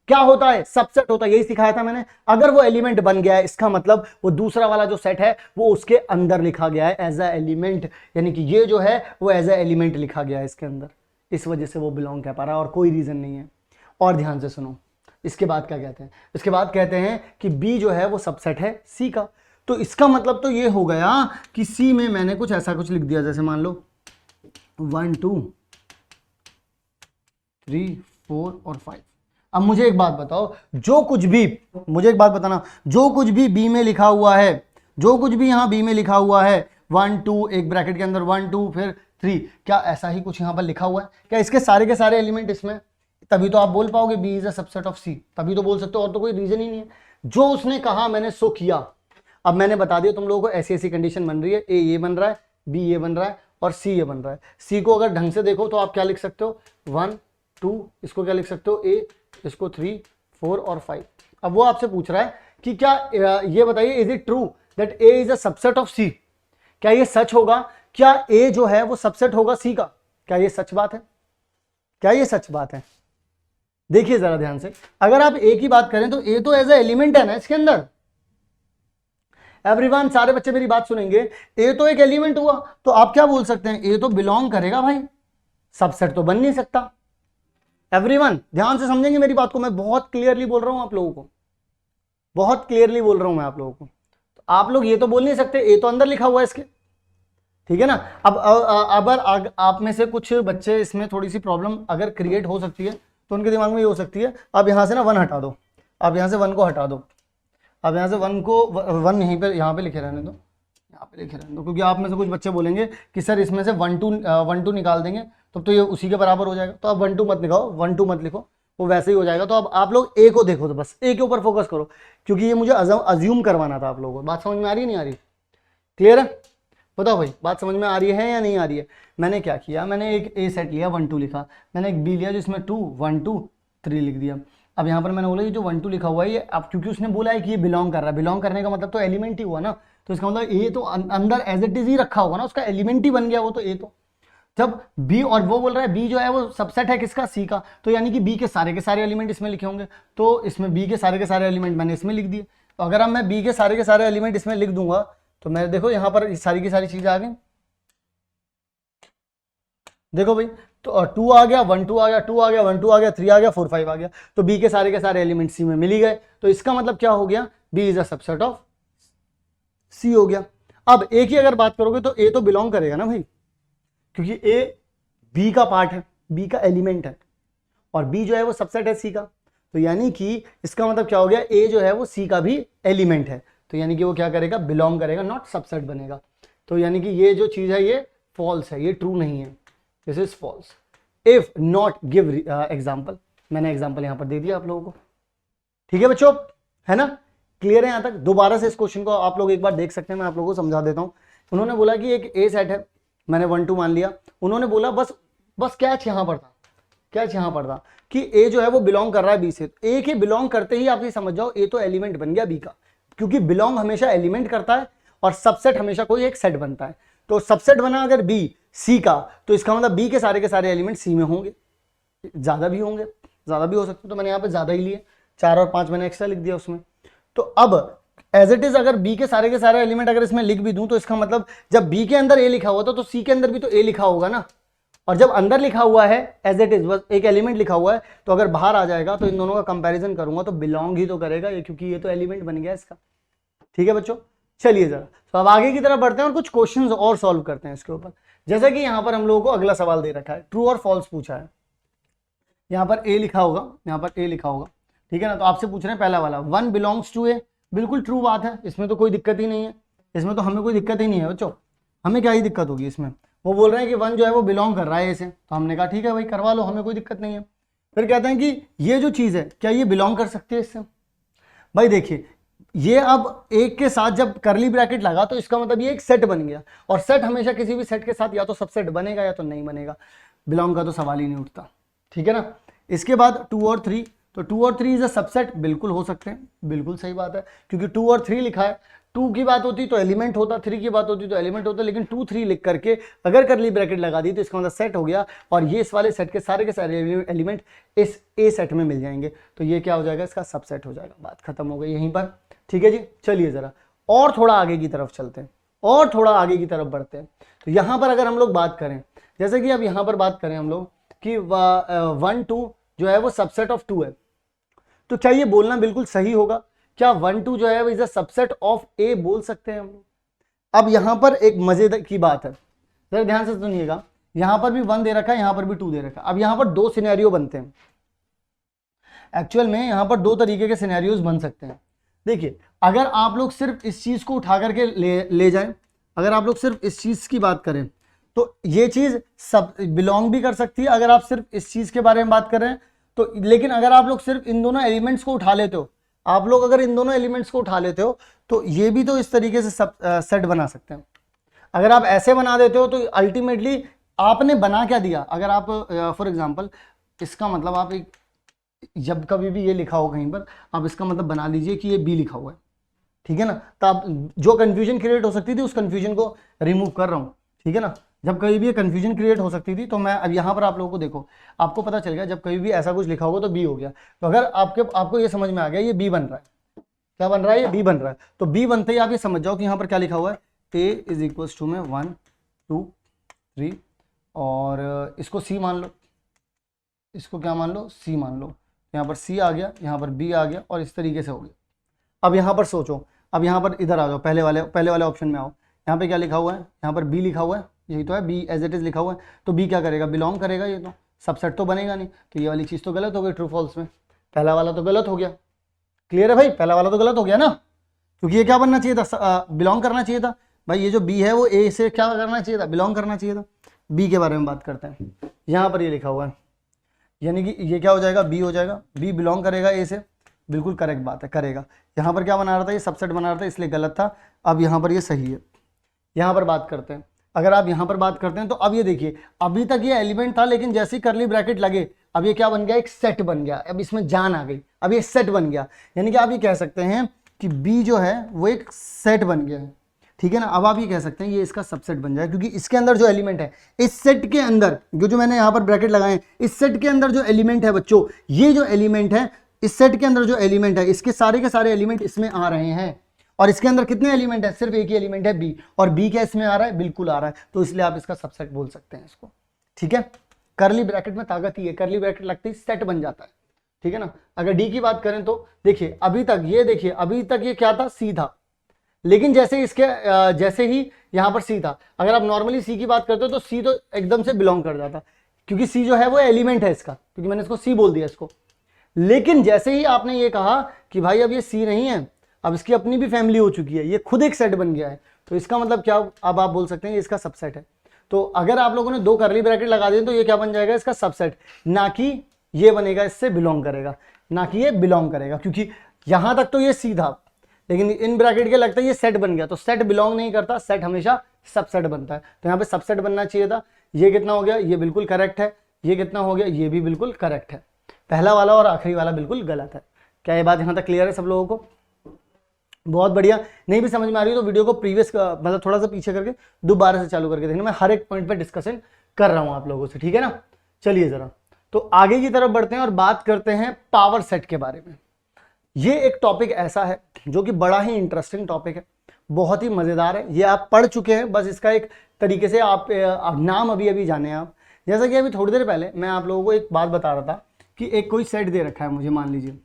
क्या होता है? सबसेट होता है, यही सिखाया था मैंने। अगर वो एलिमेंट बन गया है, इसका मतलब वो दूसरा वाला जो सेट है वो उसके अंदर लिखा गया है एज अ एलिमेंट, यानी कि ये जो है वो एज अ एलिमेंट लिखा गया है इसके अंदर, इस वजह से वो बिलोंग कर पा रहा है, और कोई रीजन नहीं है। और ध्यान से सुनो, इसके बाद क्या कहते हैं? इसके बाद कहते हैं कि बी जो है वो सबसेट है सी का। तो इसका मतलब तो ये हो गया कि सी में मैंने कुछ ऐसा कुछ लिख दिया, जैसे मान लो 1 2 3 4 और 5। अब मुझे एक बात बताओ, जो कुछ भी, मुझे एक बात बताना, जो कुछ भी बी में लिखा हुआ है, जो कुछ भी यहां बी में लिखा हुआ है 1 2 एक ब्रैकेट के अंदर 1 2 फिर 3, क्या ऐसा ही कुछ यहां पर लिखा हुआ है? क्या इसके सारे के सारे एलिमेंट इसमें? तभी तो आप बोल पाओगे B is a subset of C, तभी तो बोल सकते हो, और तो कोई रीजन ही नहीं है। जो उसने कहा मैंने सो किया। अब मैंने बता दिया तुम लोगों को, ऐसी ऐसी कंडीशन बन रही है, ए ये बन रहा है, बी ये बन रहा है और सी ये बन रहा है। सी को अगर ढंग से देखो तो आप क्या लिख सकते हो, 1 2, इसको क्या लिख सकते हो ए, इसको 3 4 और 5। अब वो आपसे पूछ रहा है कि क्या ये बताइए, is it true that A is a subset of C? क्या ये सच होगा? क्या ए जो है वो सबसेट होगा सी का? क्या ये सच बात है? क्या ये सच बात है? देखिए जरा ध्यान से, अगर आप ए की बात करें तो ए तो एज ए एलिमेंट है ना इसके अंदर। एवरीवन, सारे बच्चे मेरी बात सुनेंगे, ए तो एक एलिमेंट हुआ, तो आप क्या बोल सकते हैं, ए तो बिलोंग करेगा भाई, सबसेट तो बन नहीं सकता। एवरीवन ध्यान से समझेंगे मेरी बात को, मैं बहुत क्लियरली बोल रहा हूं आप लोगों को, बहुत क्लियरली बोल रहा हूं मैं आप लोगों को। तो आप लोग ये तो बोल नहीं सकते ए तो अंदर लिखा हुआ है इसके, ठीक है ना। अब अगर आप में से कुछ बच्चे इसमें थोड़ी सी प्रॉब्लम अगर क्रिएट हो सकती है, तो उनके दिमाग में ये हो सकती है, अब यहां से ना 1 हटा दो, अब यहां से 1 को हटा दो, अब यहाँ से 1 को 1 यहीं पे यहाँ पे लिखे रहने दो, यहाँ पे लिखे रहने दो, क्योंकि आप में से कुछ बच्चे बोलेंगे कि सर इसमें से 1 2 निकाल देंगे तो ये उसी के बराबर हो जाएगा। तो आप 1 2 मत लिखाओ, 1 2 मत लिखो, वो वैसे ही हो जाएगा। तो अब आप लोग ए को देखो, तो बस ए के ऊपर फोकस करो, क्योंकि ये मुझे अज्यूम करवाना था आप लोगों को। बात समझ में आ रही है नहीं आ रही? क्लियर है? बताओ भाई, बात समझ में आ रही है या नहीं आ रही है? मैंने क्या किया, मैंने एक ए सेट लिया 1 2 लिखा, मैंने एक बी लिया जिसमें 2 1 2 3 लिख दिया। अब यहाँ पर मैंने बोला ये जो 1 2 लिखा हुआ है ये, अब क्योंकि उसने बोला है कि ये बिलोंग कर रहा है, बिलोंग करने का मतलब तो एलिमेंट ही हुआ ना, तो इसका मतलब ए तो अंदर एज इट इज ही रखा होगा ना, उसका एलिमेंट ही बन गया वो तो ए। तो जब बी, और वो बोल रहा है बी जो है वो सबसेट है किसका, सी का, तो यानी कि बी के सारे एलिमेंट इसमें लिखे होंगे, तो इसमें बी के सारे एलिमेंट मैंने इसमें लिख दिए। तो अगर अब मैं बी के सारे एलिमेंट इसमें लिख दूंगा तो मैं देखो यहाँ पर सारी की सारी चीजें आ गई, देखो भाई, तो 2 आ गया, 1 2 आ गया, 2 आ गया, 1 2 आ गया, 3 आ गया, 4 5 आ गया, तो बी के सारे एलिमेंट सी में मिल ही गए। तो इसका मतलब क्या हो गया, B is a subset of C हो गया। अब ए की अगर बात करोगे तो ए तो बिलोंग करेगा ना भाई, क्योंकि ए बी का पार्ट है, बी का एलिमेंट है, और बी जो है वो सबसेट है सी का। तो यानी कि इसका मतलब क्या हो गया, ए जो है वो सी का भी एलिमेंट है, तो यानी कि वो क्या करेगा, बिलोंग करेगा, नॉट सबसेट बनेगा। तो यानी कि ये जो चीज है ये फॉल्स है, ये ट्रू नहीं है, this is false. If not give example, मैंने एग्जाम्पल यहां पर दे दिया आप लोगों को, ठीक है बच्चों, है ना? क्लियर है यहां तक? दोबारा से इस क्वेश्चन को आप लोग एक बार देख सकते हैं, मैं आप लोगों को समझा देता हूं। उन्होंने बोला कि एक ए सेट है, मैंने 1 2 मान लिया, उन्होंने बोला बस कैच यहां पर था, कैच यहां पर था कि ए जो है वो बिलोंग कर रहा है बी से। ए के बिलोंग करते ही आप ये समझ जाओ ए तो एलिमेंट बन गया बी का, क्योंकि बिलोंग हमेशा एलिमेंट करता है और सबसेट हमेशा कोई एक सेट बनता है। तो सबसेट बना अगर बी सी का, तो इसका मतलब बी के सारे एलिमेंट सी में होंगे, ज्यादा भी होंगे, ज्यादा भी हो सकते, तो मैंने यहाँ पे ज्यादा ही लिए, 4 और 5 मैंने एक्स्ट्रा लिख दिया उसमें। तो अब एज इट इज अगर बी के सारे एलिमेंट अगर इसमें लिख भी दूं, तो इसका मतलब जब बी के अंदर ए लिखा हुआ था तो सी के अंदर भी तो ए लिखा होगा ना, और जब अंदर लिखा हुआ है एज इट इज, बस एक एलिमेंट लिखा हुआ है, तो अगर बाहर आ जाएगा तो इन दोनों का कंपैरिजन करूंगा तो बिलोंग ही तो करेगा ये, क्योंकि ये तो एलिमेंट बन गया इसका। ठीक है बच्चों, चलिए जरा तो अब आगे की तरफ बढ़ते हैं और कुछ क्वेश्चंस और सॉल्व करते हैं इसके ऊपर। जैसे कि यहां पर हम लोगों को अगला सवाल दे रखा है, ट्रू और फॉल्स पूछा है, यहां पर ए लिखा होगा, यहां पर ए लिखा होगा, ठीक है ना। तो आपसे पूछ रहे हैं पहला वाला, 1 बिलोंग्स टू ए, बिल्कुल ट्रू बात है, इसमें तो कोई दिक्कत ही नहीं है, इसमें तो हमें कोई दिक्कत ही नहीं है बच्चों, हमें क्या ही दिक्कत होगी इसमें। वो बोल रहे हैं कि 1 जो है वो बिलोंग कर रहा है इसे, तो हमने कहा ठीक है भाई करवा लो, हमें कोई दिक्कत नहीं है। फिर कहते हैं कि ये जो चीज़ है क्या ये बिलोंग कर सकती है इससे। भाई देखिए ये अब एक के साथ जब करली ब्रैकेट लगा तो इसका मतलब ये एक सेट बन गया, और सेट हमेशा किसी भी सेट के साथ या तो सबसेट बनेगा या तो नहीं बनेगा, बिलोंग का तो सवाल ही नहीं उठता, ठीक है ना। इसके बाद 2 और 3, तो 2 और 3 इज अ सबसेट, बिल्कुल हो सकते हैं, बिल्कुल सही बात है, क्योंकि 2 और 3 लिखा है, 2 की बात होती तो एलिमेंट होता, 3 की बात होती तो एलिमेंट होता, लेकिन 2 3 लिख करके अगर करली ब्रैकेट लगा दी तो इसका मतलब सेट हो गया, और ये इस वाले सेट के सारे एलिमेंट इस ए सेट में मिल जाएंगे, तो ये क्या हो जाएगा, इसका सबसेट हो जाएगा। बात खत्म हो गई यहीं पर, ठीक है जी। चलिए जरा और थोड़ा आगे की तरफ चलते हैं, और थोड़ा आगे की तरफ बढ़ते हैं। तो यहां पर अगर हम लोग बात करें, जैसे कि अब यहां पर बात करें हम लोग कि 1 2 जो है वो सबसेट ऑफ 2 है, तो क्या ये बोलना बिल्कुल सही होगा, क्या 1 2 जो है वो is a subset of A बोल सकते हैं हम लोग। अब यहां पर एक मजेदार की बात है, जरा ध्यान से सुनिएगा, यहां पर भी 1 दे रखा है, यहां पर भी 2 दे रखा है। अब यहां पर 2 सिनेरियो बनते हैं, एक्चुअल में यहां पर 2 तरीके के सिनेरियोज बन सकते हैं। देखिए अगर आप लोग सिर्फ इस चीज को उठा करके ले जाएं, अगर आप लोग सिर्फ इस चीज की बात करें तो ये चीज सब बिलोंग भी कर सकती है, अगर आप सिर्फ इस चीज के बारे में बात कर रहे हैं तो। लेकिन अगर आप लोग सिर्फ इन दोनों एलिमेंट्स को उठा लेते हो, आप लोग अगर इन दोनों एलिमेंट्स को उठा लेते हो तो ये भी तो इस तरीके से सब सेट बना सकते हैं। अगर आप ऐसे बना देते हो तो अल्टीमेटली आपने बना क्या दिया। अगर आप फॉर एग्जांपल इसका मतलब आप एक, जब कभी भी ये लिखा हो कहीं पर, आप इसका मतलब बना लीजिए कि ये बी लिखा हुआ है, ठीक है ना। तो आप जो कंफ्यूजन क्रिएट हो सकती थी उस कंफ्यूजन को रिमूव कर रहा हूँ, ठीक है ना। जब कभी भी ये कंफ्यूजन क्रिएट हो सकती थी तो मैं अब यहाँ पर आप लोगों को देखो, आपको पता चल गया जब कभी भी ऐसा कुछ लिखा होगा तो बी हो गया। तो अगर आपको ये समझ में आ गया ये बी बन रहा है, क्या बन रहा है, ये बी बन रहा है, तो बी बनते ही आप ये समझ जाओ कि यहाँ पर क्या लिखा हुआ है, ए इज इक्वल्स टू में 1 2 3, और इसको सी मान लो, इसको क्या मान लो, सी मान लो। यहाँ पर सी आ गया, यहाँ पर बी आ गया, और इस तरीके से हो गया। अब यहाँ पर सोचो, अब यहाँ पर इधर आ जाओ, पहले वाले ऑप्शन में आओ, यहाँ पे क्या लिखा हुआ है, यहाँ पर बी लिखा हुआ है, यही तो है, बी एज इट इज लिखा हुआ है, तो बी क्या करेगा, बिलोंग करेगा, ये तो सबसेट तो बनेगा नहीं, तो ये वाली चीज़ तो गलत हो गई ट्रू फॉल्स में, पहला वाला तो गलत हो गया। क्लियर है भाई, पहला वाला तो गलत हो गया ना, क्योंकि ये क्या बनना चाहिए था, बिलोंग करना चाहिए था। भाई ये जो बी है वो ए से क्या करना चाहिए था, बिलोंग करना चाहिए था। बी के बारे में बात करते हैं, यहाँ पर ये लिखा हुआ है, यानी कि ये क्या हो जाएगा, बी हो जाएगा, बी बिलोंग करेगा ए से, बिल्कुल करेक्ट बात है, करेगा। यहाँ पर क्या बना रहा था, ये सबसेट बना रहा था इसलिए गलत था, अब यहाँ पर ये सही है। यहाँ पर बात करते हैं, अगर आप यहाँ पर बात करते हैं तो अब ये देखिए, अभी तक ये एलिमेंट था, लेकिन जैसे ही करली ब्रैकेट लगे अब ये क्या बन गया, एक सेट बन गया, अब इसमें जान आ गई, अब ये सेट बन गया। यानी कि आप ये कह सकते हैं कि बी जो है वो एक सेट बन गया है, ठीक है ना। अब आप ये कह सकते हैं ये इसका सबसेट बन जाए, क्योंकि इसके अंदर जो एलिमेंट है, इस सेट के अंदर जो मैंने यहाँ पर ब्रैकेट लगाए, इस सेट के अंदर जो एलिमेंट है बच्चों, ये जो एलिमेंट है इस सेट के अंदर जो एलिमेंट है, इसके सारे के सारे एलिमेंट इसमें आ रहे हैं। और इसके अंदर कितने एलिमेंट है, सिर्फ एक ही एलिमेंट है बी, और बी क्या इसमें आ रहा है, बिल्कुल आ रहा है, तो इसलिए आप इसका सबसेट बोल सकते हैं इसको, ठीक है। करली ब्रैकेट में ताकत ही है, करली ब्रैकेट लगते ही सेट बन जाता है, ठीक है ना। अगर डी की बात करें तो देखिए अभी तक ये देखिए, अभी तक ये क्या था, सी था, लेकिन जैसे ही यहाँ पर सी था, अगर आप नॉर्मली सी की बात करते हो तो सी तो एकदम से बिलोंग कर जाता, क्योंकि सी जो है वो एलिमेंट है इसका, क्योंकि मैंने इसको सी बोल दिया इसको। लेकिन जैसे ही आपने ये कहा कि भाई अब ये सी नहीं है, अब इसकी अपनी भी फैमिली हो चुकी है, ये खुद एक सेट बन गया है, तो इसका मतलब क्या, अब आप बोल सकते हैं ये इसका सबसेट है। तो अगर आप लोगों ने 2 करली ब्रैकेट लगा दिए तो ये क्या बन जाएगा, इसका सबसेट, ना कि ये बनेगा इससे बिलोंग करेगा, ना कि ये बिलोंग करेगा, क्योंकि यहां तक तो ये सी था, लेकिन इन ब्रैकेट के लगता है ये सेट बन गया, तो सेट बिलोंग नहीं करता, सेट हमेशा सबसेट बनता है, तो यहाँ पे सबसेट बनना चाहिए था। ये कितना हो गया, ये बिल्कुल करेक्ट है, ये कितना हो गया, ये भी बिल्कुल करेक्ट है, पहला वाला और आखिरी वाला बिल्कुल गलत है। क्या ये बात यहाँ तक क्लियर है सब लोगों को, बहुत बढ़िया। नहीं भी समझ में आ रही हो तो वीडियो को प्रीवियस मतलब थोड़ा सा पीछे करके दोबारा से चालू करके देखना, मैं हर एक पॉइंट पे डिस्कशन कर रहा हूँ आप लोगों से, ठीक है ना। चलिए जरा तो आगे की तरफ बढ़ते हैं और बात करते हैं पावर सेट के बारे में। ये एक टॉपिक ऐसा है जो कि बड़ा ही इंटरेस्टिंग टॉपिक है, बहुत ही मजेदार है, ये आप पढ़ चुके हैं, बस इसका एक तरीके से आप नाम अभी अभी जाने आप। जैसा कि अभी थोड़ी देर पहले मैं आप लोगों को एक बात बता रहा था कि एक कोई सेट दे रखा है मुझे, मान लीजिए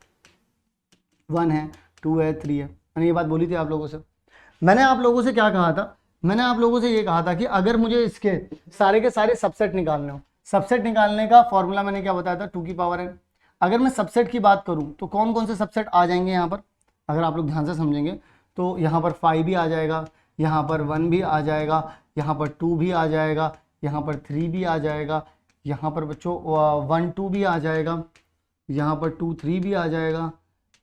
1 है 2 है 3 है, मैंने ये बात बोली थी आप लोगों से। मैंने आप लोगों से क्या कहा था, मैंने आप लोगों से ये कहा था कि अगर मुझे इसके सारे के सारे सबसेट निकालने हो, सबसेट निकालने का फॉर्मूला मैंने क्या बताया था, 2 की पावर n। अगर मैं सबसेट की बात करूं तो कौन कौन से सबसेट आ जाएंगे यहाँ पर, अगर आप लोग ध्यान से समझेंगे तो यहाँ पर 5 भी आ जाएगा, यहाँ पर 1 भी आ जाएगा, यहाँ पर 2 भी आ जाएगा, यहाँ पर 3 भी आ जाएगा, यहाँ पर बच्चों 1 2 भी आ जाएगा, यहाँ पर 2 3 भी आ जाएगा,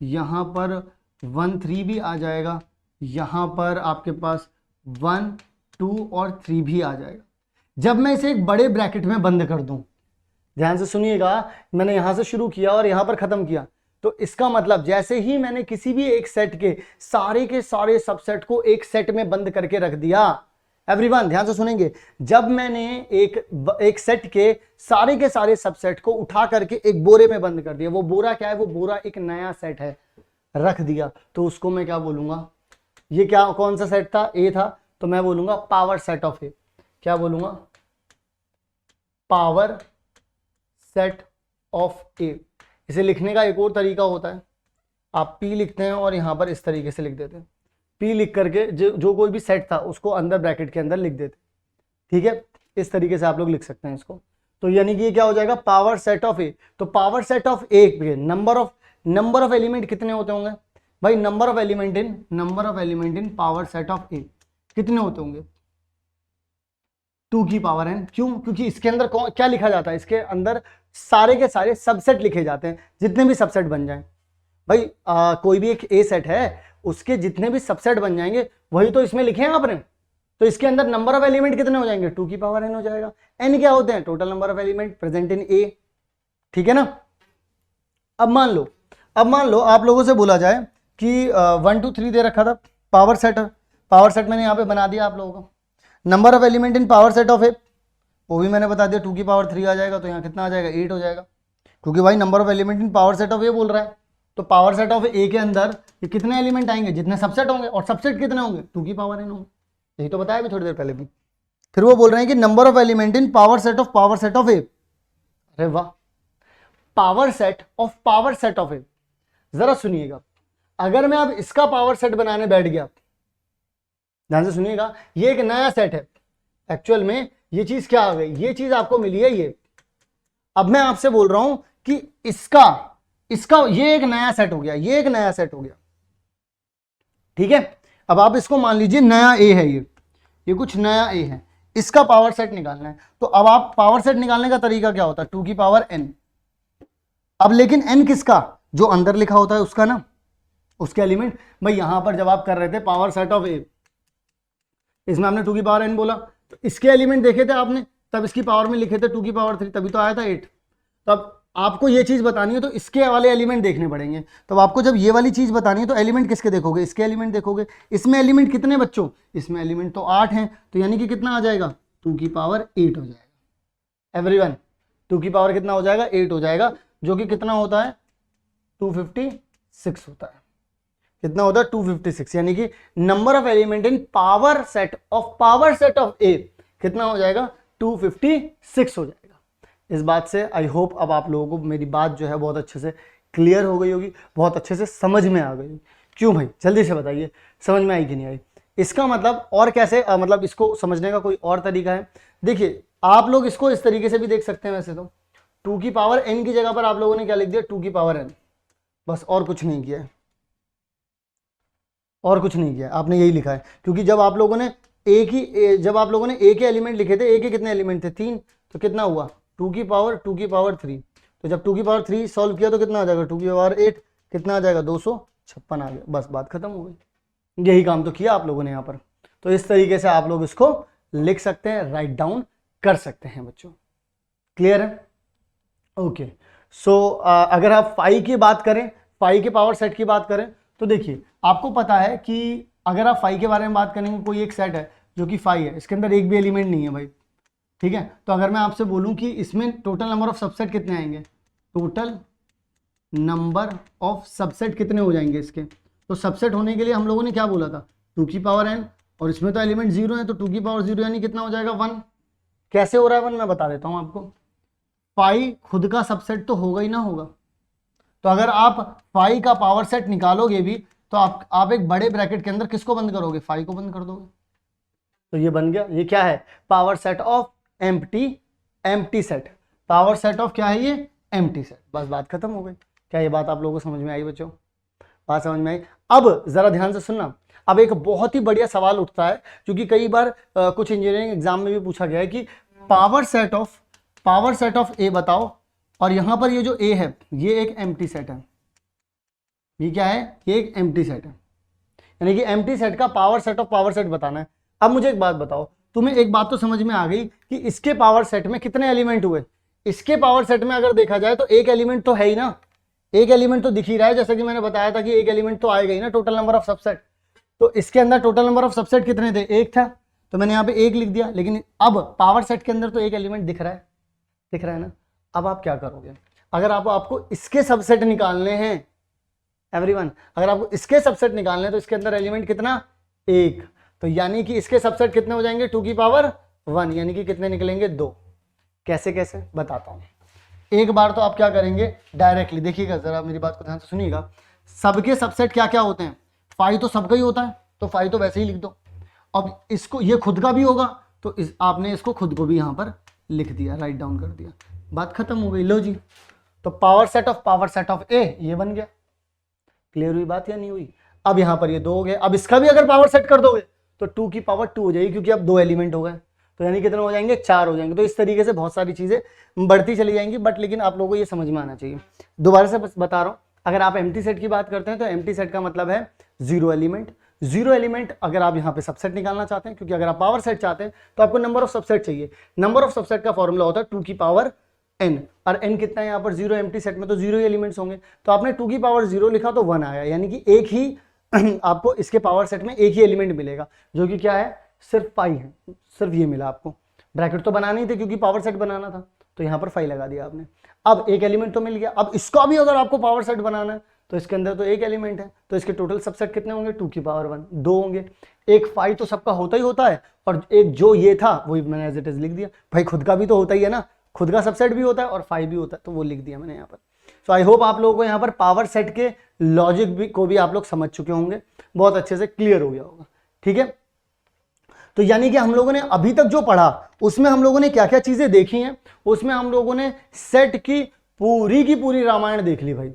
यहाँ पर 1 3 भी आ जाएगा, यहाँ पर आपके पास 1 2 और 3 भी आ जाएगा। जब मैं इसे एक बड़े ब्रैकेट में बंद कर दूं, ध्यान से सुनिएगा, मैंने यहां से शुरू किया और यहां पर खत्म किया, तो इसका मतलब जैसे ही मैंने किसी भी एक सेट के सारे सबसेट को एक सेट में बंद करके रख दिया, एवरीवन ध्यान से सुनेंगे, जब मैंने एक सेट के सारे सबसेट को उठा करके एक बोरे में बंद कर दिया, वो बोरा क्या है, वो बोरा एक नया सेट है, रख दिया, तो उसको मैं क्या बोलूंगा, ये क्या कौन सा सेट था, ए था, तो मैं बोलूंगा पावर सेट ऑफ ए। क्या बोलूंगा, पावर सेट ऑफ ए। इसे लिखने का एक और तरीका होता है, आप P लिखते हैं और यहां पर इस तरीके से लिख देते हैं, P लिख करके जो कोई भी सेट था उसको अंदर ब्रैकेट के अंदर लिख देते, ठीक है, इस तरीके से आप लोग लिख सकते हैं इसको। तो यानी कि ये क्या हो जाएगा, पावर सेट ऑफ ए। तो पावर सेट ऑफ ए के नंबर ऑफ एलिमेंट कितने होते होंगे भाई, number of element in power set of A कितने होते होंगे, 2 की पावर n। क्यों, क्योंकि इसके अंदर क्या लिखा जाता है, इसके अंदर सारे के सारे सबसेट लिखे जाते हैं, जितने भी सबसेट बन जाएं भाई, कोई भी एक ए सेट है उसके जितने भी सबसेट बन जाएंगे वही तो इसमें लिखे हैं आपने, तो इसके अंदर नंबर ऑफ एलिमेंट कितने हो जाएंगे, 2 की पावर n हो जाएगा। n क्या होते हैं, total number of element present in A, ठीक है ना। अब मान लो आप लोगों से बोला जाए कि 1 2 3 दे रखा था, पावर सेट मैंने यहाँ पे बना दिया आप लोगों को, number of element in power set of A वो भी मैंने बता दिया, 2 की पावर 3 आ जाएगा, तो यहाँ कितना आ जाएगा, 8 हो जाएगा, क्योंकि भाई number of element in power set of A बोल रहा है, तो पावर सेट ऑफ ए के अंदर ये कितने एलिमेंट आएंगे, जितने सबसेट होंगे, और सबसेट कितने होंगे, 2 की पावर n होंगे, यही तो बताया अभी थोड़ी देर पहले भी। फिर वो बोल रहे हैं कि number of element in power set of A, अरे वाह, पावर सेट ऑफ ए। जरा सुनिएगा, अगर मैं अब इसका पावर सेट बनाने बैठ गया, ध्यान से सुनिएगा, ये एक नया सेट है, एक्चुअल में ये चीज क्या आ गई, ये चीज आपको मिली है ये, अब मैं आपसे बोल रहा हूं कि इसका ये एक नया सेट हो गया, ठीक है। अब आप इसको मान लीजिए नया ए है, ये कुछ नया ए है, इसका पावर सेट निकालना है, तो अब आप पावर सेट निकालने का तरीका क्या होता है, 2 की पावर n। अब लेकिन n किसका, जो अंदर लिखा होता है उसका ना, उसके एलिमेंट। भाई यहां पर जब आप कर रहे थे पावर सेट ऑफ ए, इसमें आपने 2 की पावर n बोला, तो इसके एलिमेंट देखे थे आपने, तब इसकी पावर में लिखे थे 2 की पावर 3, तभी तो आया था 8। तो अब आपको ये चीज बतानी है तो इसके वाले एलिमेंट देखने पड़ेंगे, तो आपको जब ये वाली चीज बतानी है तो एलिमेंट किसके देखोगे, इसके एलिमेंट देखोगे। इसमें एलिमेंट कितने बच्चों, इसमें एलिमेंट तो 8 हैं, तो यानी कि कितना आ जाएगा, 2 की पावर 8 हो जाएगा। एवरीवन 2 की पावर कितना हो जाएगा, 8 हो जाएगा, जो कि कितना होता है, 256 होता है। कितना होता है, 256, यानी कि number of element in power set of A कितना हो जाएगा, 256 हो जाएगा। इस बात से आई होप अब आप लोगों को मेरी बात जो है बहुत अच्छे से क्लियर हो गई होगी, बहुत अच्छे से समझ में आ गई। क्यों भाई, जल्दी से बताइए समझ में आई कि नहीं आई। इसका मतलब और कैसे मतलब इसको समझने का कोई और तरीका है, देखिए आप लोग इसको इस तरीके से भी देख सकते हैं। वैसे तो 2 की पावर n की जगह पर आप लोगों ने क्या लिख दिया, 2 की पावर n, बस, और कुछ नहीं किया है, और कुछ नहीं किया, आपने यही लिखा है। क्योंकि जब आप लोगों ने ए के एलिमेंट लिखे थे, ए के कितने एलिमेंट थे, 3, तो कितना हुआ, 2 की पावर 3। तो जब 2 की पावर 3 सॉल्व किया तो कितना आ जाएगा, 2 की पावर 8 कितना आ जाएगा, 256 आ गया, बस बात खत्म हो गई। यही काम तो किया आप लोगों ने यहाँ पर। तो इस तरीके से आप लोग इसको लिख सकते हैं, राइट डाउन कर सकते हैं बच्चों। क्लियर है, ओके। सो अगर आप 5 की बात करें, 5 के पावर सेट की बात करें, तो देखिए आपको पता है कि अगर आप 5 के बारे में बात करेंगे, कोई एक सेट है जो कि 5 है, इसके अंदर एक भी एलिमेंट नहीं है भाई, ठीक है। तो अगर मैं आपसे बोलूं कि इसमें टोटल नंबर ऑफ सबसेट कितने आएंगे, टोटल नंबर ऑफ सबसेट कितने हो जाएंगे इसके, तो सबसेट होने के लिए हम लोगों ने क्या बोला था, 2 की पावर n, और इसमें तो एलिमेंट 0 है, तो 2 की पावर 0 यानी कितना हो जाएगा, 1। कैसे हो रहा है 1, मैं बता देता हूं आपको। 5 खुद का सबसेट तो होगा ही ना होगा, तो अगर आप 5 का पावर सेट निकालोगे भी तो आप एक बड़े ब्रैकेट के अंदर किसको बंद करोगे, 5 को बंद कर दोगे। तो ये बन गया, ये क्या है, power set of empty set. Power set of क्या है ये, एम्प्टी सेट। बस बात खत्म हो गई। क्या ये बात आप लोगों को समझ में आई बच्चों? बात समझ में आई? अब जरा ध्यान से सुनना। अब एक बहुत ही बढ़िया सवाल उठता है, क्योंकि कई बार कुछ इंजीनियरिंग एग्जाम में भी पूछा गया है कि पावर सेट ऑफ ए बताओ, और यहां पर ये जो ए है ये एक एम्प्टी सेट है। ये क्या है? ये एक एम्प्टी सेट है, यानी कि एम्प्टी सेट का पावर सेट बताना है। अब मुझे एक बात बताओ, तुम्हें एक बात तो समझ में आ गई कि इसके पावर सेट में कितने एलिमेंट हुए। इसके पावर सेट में अगर देखा जाए तो एक एलिमेंट तो है ही ना, एक एलिमेंट तो दिख ही रहा है, जैसा कि मैंने बताया था कि एक एलिमेंट तो आएगा ही ना, टोटल नंबर ऑफ सबसेट। तो इसके अंदर टोटल नंबर ऑफ सबसेट कितने थे? एक था, तो मैंने यहाँ पे एक लिख दिया। लेकिन अब पावर सेट के अंदर तो एक एलिमेंट दिख रहा है ना। अब आप क्या करोगे? अगर आपको इसके सबसेट निकालने हैं एवरीवन, अगर आपको इसके सबसेट निकालने हैं तो इसके अंदर एलिमेंट कितना? एक। तो यानी कि इसके सबसेट कितने हो जाएंगे? 2 की पावर 1, यानी कि कितने निकलेंगे? 2। कैसे बताता हूं। एक बार तो आप क्या करेंगे, डायरेक्टली देखिएगा, जरा मेरी बात को ध्यान से सुनिएगा। सबके सबसेट क्या क्या होते हैं? 5 तो सबका ही होता है, तो 5 तो वैसे ही लिख दो। अब इसको, ये खुद का भी होगा, तो आपने इसको खुद को भी यहां पर लिख दिया, राइट डाउन कर दिया, बात खत्म हो गई। लो जी, तो पावर सेट ऑफ ए ये बन गया। क्लियर हुई बात या नहीं हुई? अब यहां पर ये 2 हो गए। अब इसका भी अगर पावर सेट कर दोगे तो 2 की पावर 2 हो जाएगी, क्योंकि अब 2 एलिमेंट हो गए, तो यानी कितने हो जाएंगे? 4 हो जाएंगे। तो इस तरीके से बहुत सारी चीजें बढ़ती चली जाएंगी, बट लेकिन आप लोगों को ये समझ में आना चाहिए। दोबारा से बता रहा हूं, अगर आप एम्प्टी सेट की बात करते हैं तो एम्प्टी सेट का मतलब है 0 एलिमेंट। 0 एलिमेंट अगर आप यहाँ पे सबसेट निकालना चाहते हैं, क्योंकि अगर आप पावर सेट चाहते हैं तो आपको नंबर ऑफ सबसेट चाहिए। नंबर ऑफ सबसेट का फॉर्मूला होता है 2 की पावर n, और n कितना है यहाँ पर? 0। एम्प्टी सेट में तो 0 एलिमेंट्स होंगे, तो आपने 2 की पावर 0 लिखा तो 1 आया, यानी कि एक ही आपको इसके पावर सेट में एक ही एलिमेंट मिलेगा, जो कि क्या है? सिर्फ 5 है, सिर्फ ये मिला आपको। ब्रैकेट तो बनाने ही थे क्योंकि पावर सेट बनाना था, तो यहाँ पर 5 लगा दिया आपने। अब एक एलिमेंट तो मिल गया। अब इसका भी अगर आपको पावर सेट बनाना है तो इसके अंदर तो एक एलिमेंट है, तो इसके टोटल सबसेट कितने होंगे? 2 की पावर 1, 2 होंगे। एक 5 तो सबका होता ही होता है, और एक जो ये था वही मैंने एज इट इज लिख दिया। भाई खुद का भी तो होता ही है ना, खुद का सबसेट भी होता है और 5 भी होता है, तो वो लिख दिया मैंने यहाँ पर। सो आई होप आप लोगों को यहाँ पर पावर सेट के लॉजिक को भी आप लोग समझ चुके होंगे, बहुत अच्छे से क्लियर हो गया होगा। ठीक है, तो यानी कि हम लोगों ने अभी तक जो पढ़ा उसमें हम लोगों ने क्या क्या चीजें देखी हैं, उसमें हम लोगों ने सेट की पूरी रामायण देख ली भाई।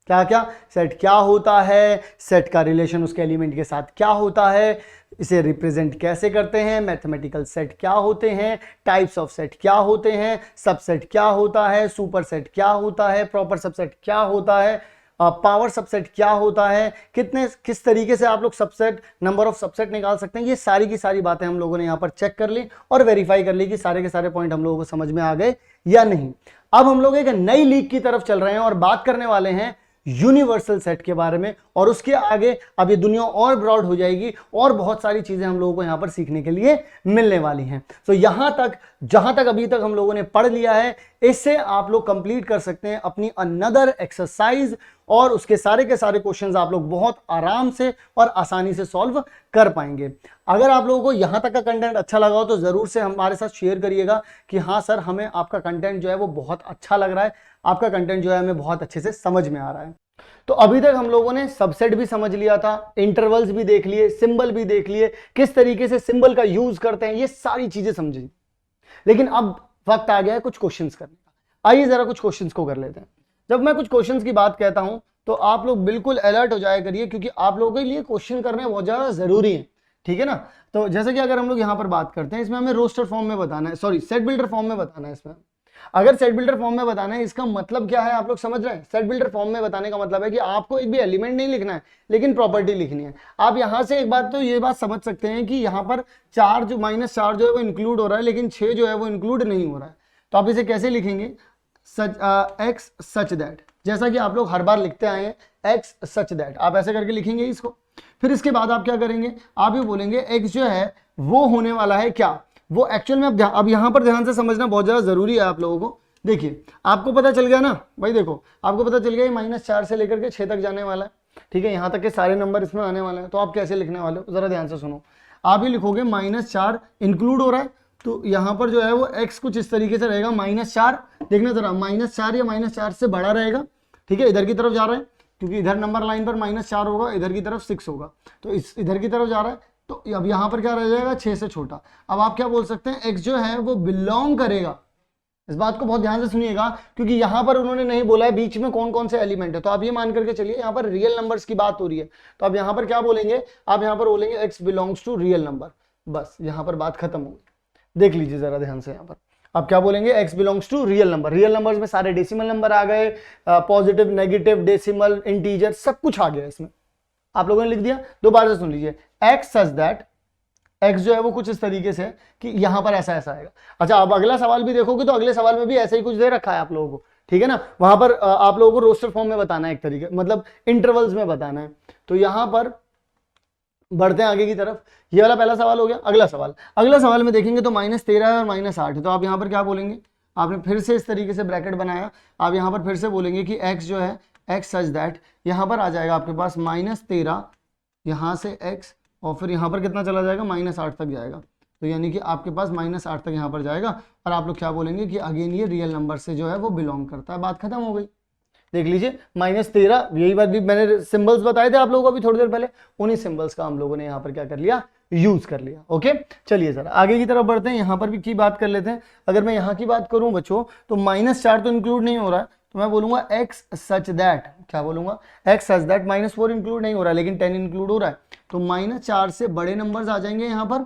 क्या क्या? सेट क्या होता है, सेट का रिलेशन उसके एलिमेंट के साथ क्या होता है, इसे रिप्रेजेंट कैसे करते हैं, मैथमेटिकल सेट क्या होते हैं, टाइप्स ऑफ सेट क्या होते हैं, सबसेट क्या होता है, सुपर सेट क्या होता है, प्रॉपर सबसेट क्या होता है, पावर सबसेट क्या होता है, किस तरीके से आप लोग सबसेट, नंबर ऑफ सबसेट निकाल सकते हैं। ये सारी की सारी बातें हम लोगों ने यहाँ पर चेक कर ली और वेरीफाई कर ली कि सारे के सारे पॉइंट हम लोगों को समझ में आ गए या नहीं। अब हम लोग एक नई लीग की तरफ चल रहे हैं और बात करने वाले हैं यूनिवर्सल सेट के बारे में, और उसके आगे अब ये दुनिया और ब्रॉड हो जाएगी और बहुत सारी चीजें हम लोगों को यहां पर सीखने के लिए मिलने वाली हैं। तो यहां तक जहां तक अभी तक हम लोगों ने पढ़ लिया है, इससे आप लोग कंप्लीट कर सकते हैं अपनी अनदर एक्सरसाइज, और उसके सारे के सारे क्वेश्चंस आप लोग बहुत आराम से और आसानी से सॉल्व कर पाएंगे। अगर आप लोगों को यहां तक का कंटेंट अच्छा लगा हो तो जरूर से हमारे साथ शेयर करिएगा कि हाँ सर, हमें आपका कंटेंट जो है वो बहुत अच्छा लग रहा है, आपका कंटेंट जो है हमें बहुत अच्छे से समझ में आ रहा है। तो अभी तक हम लोगों ने सबसेट भी समझ लिया था, इंटरवल्स भी देख लिए, सिंबल भी देख लिए, किस तरीके से सिंबल का यूज करते हैं, ये सारी चीजें समझी। लेकिन अब वक्त आ गया है कुछ क्वेश्चंस करने का। आइए जरा कुछ क्वेश्चंस को कर लेते हैं। जब मैं कुछ क्वेश्चंस की बात कहता हूं तो आप लोग बिल्कुल अलर्ट हो जाया करिए, क्योंकि आप लोगों के लिए क्वेश्चन करने बहुत ज्यादा जरूरी है। ठीक है ना? तो जैसे कि अगर हम लोग यहां पर बात करते हैं, इसमें हमें रोस्टर फॉर्म में बताना है, सॉरी सेट बिल्डर फॉर्म में बताना है। इसमें अगर सेट बिल्डर फॉर्म में बताना है, इसका मतलब क्या है आप लोग समझ रहे हैं? सेट बिल्डर फॉर्म में बताने का मतलब है कि आपको एक भी एलिमेंट नहीं लिखना है, लेकिन प्रॉपर्टी लिखनी है। आप यहां से एक बात तो ये बात समझ सकते हैं कि यहां पर 4 जो -4 जो है वो इंक्लूड हो रहा है, लेकिन 6 जो है वो इंक्लूड नहीं हो रहा है। तो आप इसे कैसे लिखेंगे? एक्स सच दैट, जैसा कि आप लोग हर बार लिखते आए हैं, एक्स सच दैट, आप ऐसे करके लिखेंगे इसको। फिर इसके बाद आप क्या करेंगे? आप ये बोलेंगे एक्स जो है वो होने वाला है क्या, वो एक्चुअल में अब यहां पर ध्यान से समझना बहुत ज्यादा जरूरी है आप लोगों को। देखिए आपको पता चल गया ना भाई, देखो आपको पता चल गया -4 से लेकर के 6 तक जाने वाला है। ठीक है, यहां तक के सारे नंबर इसमें आने वाले हैं। तो आप कैसे लिखने वाले हो, जरा ध्यान से सुनो। आप ये लिखोगे -4 इंक्लूड हो रहा है, तो यहां पर जो है वो x कुछ इस तरीके से रहेगा, -4, देखना जरा, -4 या -4 से बड़ा रहेगा। ठीक है, इधर की तरफ जा रहा है क्योंकि इधर नंबर लाइन पर -4 होगा, इधर की तरफ 6 होगा, तो इधर की तरफ जा रहा है, तो अब यहां पर क्या रह जाएगा? 6 से छोटा। अब आप क्या बोल सकते हैं? x जो है वो बिलोंग करेगा, इस बात को बहुत ध्यान से सुनिएगा, क्योंकि यहां पर उन्होंने नहीं बोला है बीच में कौन कौन से एलिमेंट है। तो आप ये मान करके चलिए यहाँ पर रियल नंबर्स की बात हो रही है, तो आप यहाँ पर क्या बोलेंगे, आप यहाँ पर बोलेंगे x belongs to real number, बस यहाँ पर बात खत्म हो गई। देख लीजिए जरा ध्यान से, यहाँ पर आप क्या बोलेंगे, x belongs to real number. Real numbers में सारे डेसिमल नंबर आ गए, पॉजिटिव, नेगेटिव, डेसिमल, इंटीजर, सब कुछ आ गया इसमें। आप लोगों ने लिख दिया, दोबारा से सुन लीजिए, x सच दैट, x जो है वो कुछ इस तरीके से कि यहां पर ऐसा ऐसा आएगा। अच्छा, अब अगला सवाल भी देखोगे तो अगले सवाल में भी ऐसा ही कुछ दे रखा है आप लोगों को, ठीक है ना। वहां पर आप लोगों को रोस्टर फॉर्म में बताना है, एक तरीके मतलब इंटरवल्स में बताना है। तो यहां पर बढ़ते हैं आगे की तरफ। ये वाला पहला सवाल हो गया। अगला सवाल में देखेंगे तो -13 है और -8 है। तो आप यहाँ पर क्या बोलेंगे, आपने फिर से इस तरीके से ब्रैकेट बनाया, आप यहाँ पर फिर से बोलेंगे कि x जो है x सच दैट, यहाँ पर आ जाएगा आपके पास -13, यहाँ से x और फिर यहाँ पर कितना चला जाएगा, -8 तक जाएगा। तो यानी कि आपके पास -8 तक यहाँ पर जाएगा और आप लोग क्या बोलेंगे कि अगेन ये रियल नंबर से जो है वो बिलोंग करता है। बात खत्म हो गई। देख लीजिए -13, यही बात भी मैंने सिंबल्स बताए थे आप लोगों को अभी थोड़ी देर पहले, उन्हीं सिंबल्स का हम लोगों ने यहाँ पर क्या कर लिया, यूज कर लिया। ओके, चलिए जरा आगे की तरफ बढ़ते हैं, यहाँ पर भी की बात कर लेते हैं। अगर मैं यहाँ की बात करूँ बच्चों तो -4 तो इंक्लूड नहीं हो रहा है, तो मैं बोलूंगा x सच दैट, क्या बोलूंगा, x सच दैट -4 इंक्लूड नहीं हो रहा है लेकिन 10 इंक्लूड हो रहा है। तो -4 से बड़े नंबर्स आ जाएंगे यहाँ पर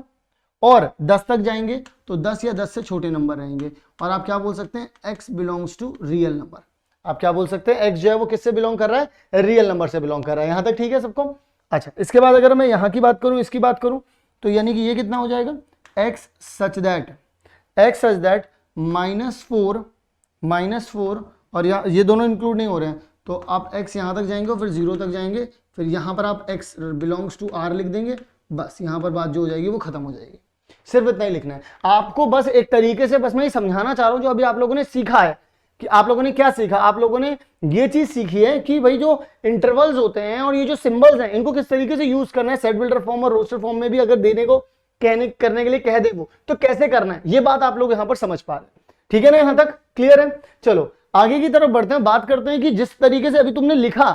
और 10 तक जाएंगे तो 10 या 10 से छोटे नंबर रहेंगे। और आप क्या बोल सकते हैं, x belongs to real number. आप क्या बोल सकते हैं, x जो है वो किससे बिलोंग कर रहा है, रियल नंबर से बिलोंग कर रहा है। यहां तक ठीक है सबको। अच्छा, इसके बाद अगर मैं यहाँ की बात करूं, इसकी बात करूं, तो यानी कि ये कितना हो जाएगा, x सच दैट -4 और ये दोनों इंक्लूड नहीं हो रहे हैं, तो आप x यहाँ तक जाएंगे और फिर 0 तक जाएंगे, फिर यहाँ पर आप x बिलोंग्स टू r लिख देंगे, बस यहाँ पर बात जो हो जाएगी वो खत्म हो जाएगी। सिर्फ इतना ही लिखना है आपको, बस एक तरीके से, बस मैं ये समझाना चाह रहा हूँ जो अभी आप लोगों ने सीखा है कि आप लोगों ने क्या सीखा, आप लोगों ने ये चीज सीखी है कि भाई जो इंटरवल्स होते हैं और ये जो सिंबल्स हैं इनको किस तरीके से यूज करना है। सेट बिल्डर फॉर्म और रोस्टर फॉर्म में भी अगर देने को करने के लिए कह दे वो, तो कैसे करना है, ये बात आप लोग यहाँ पर समझ पा रहे हैं, ठीक है ना, यहां तक क्लियर है। चलो आगे की तरफ बढ़ते हैं, बात करते हैं कि जिस तरीके से अभी तुमने लिखा,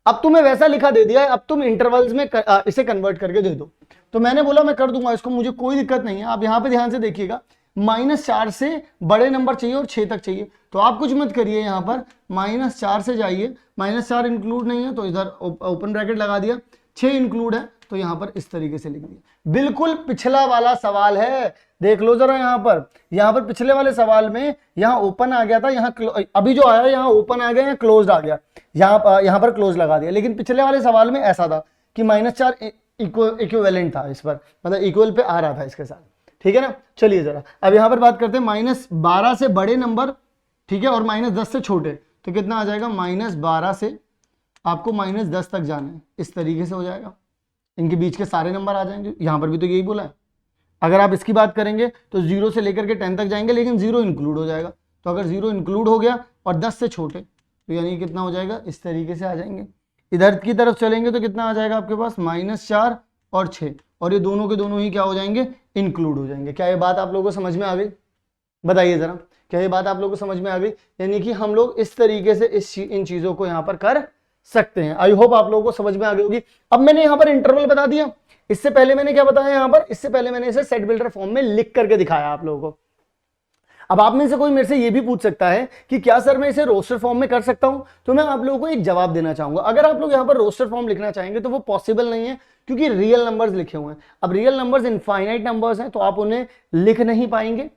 अब तुम्हें वैसा लिखा दे दिया है, अब तुम इंटरवल्स में इसे कन्वर्ट करके दे दो। तो मैंने बोला मैं कर दूंगा इसको, मुझे कोई दिक्कत नहीं है। आप यहाँ पे ध्यान से देखिएगा, -4 से बड़े नंबर चाहिए और 6 तक चाहिए, तो आप कुछ मत करिए, यहाँ पर -4 से जाइए, -4 इंक्लूड नहीं है तो इधर ओपन ब्रैकेट लगा दिया, 6 इंक्लूड है तो यहाँ पर इस तरीके से लिख दिया। बिल्कुल पिछला वाला सवाल है, देख लो जरा यहाँ पर पिछले वाले सवाल में यहाँ ओपन आ गया था, यहाँ अभी जो आया यहाँ ओपन आ गया, यहाँ क्लोज आ गया, यहाँ पर क्लोज लगा दिया। लेकिन पिछले वाले सवाल में ऐसा था कि -4 इक्विवेलेंट था इस पर, मतलब इक्वल पे आ रहा था इसके साथ, ठीक है ना। चलिए जरा अब यहाँ पर बात करते हैं, -12 से बड़े नंबर, ठीक है, और -10 से छोटे, तो कितना आ जाएगा, -12 से आपको -10 तक जाना है, इस तरीके से हो जाएगा, इनके बीच के सारे नंबर आ जाएंगे। यहाँ पर भी तो यही बोला है। अगर आप इसकी बात करेंगे तो 0 से लेकर के 10 तक जाएंगे, लेकिन 0 इंक्लूड हो जाएगा। तो अगर 0 इंक्लूड हो गया और 10 से छोटे, तो यानी कितना हो जाएगा, इस तरीके से आ जाएंगे। इधर की तरफ चलेंगे तो कितना आ जाएगा आपके पास, -4 और 6, और ये दोनों के दोनों ही क्या हो जाएंगे, इंक्लूड हो जाएंगे। क्या ये बात आप लोगों को समझ में आ गई, बताइए जरा, क्या ये बात आप लोगों को समझ में आ गई। यानी कि हम लोग इस तरीके से इन चीजों को यहाँ पर कर सकते हैं। आई होप आप लोगों को समझ में आ गई होगी। अब मैंने यहाँ पर इंटरवल बता दिया, इससे पहले मैंने क्या बताया यहाँ पर, इससे पहले मैंने इसे सेट बिल्डर फॉर्म में लिख करके दिखाया आप लोगों को। अब आप में से कोई मेरे से ये भी पूछ सकता है कि क्या सर मैं इसे रोस्टर फॉर्म में कर सकता हूं, तो मैं आप लोगों को एक जवाब देना चाहूंगा। अगर आप लोग यहाँ पर रोस्टर फॉर्म लिखना चाहेंगे तो वो पॉसिबल नहीं है, क्योंकि रियल नंबर्स लिखे हुए हैं। अब रियल नंबर्स इनफाइनाइट नंबर्स हैं, तो आप उन्हें लिख नहीं पाएंगे।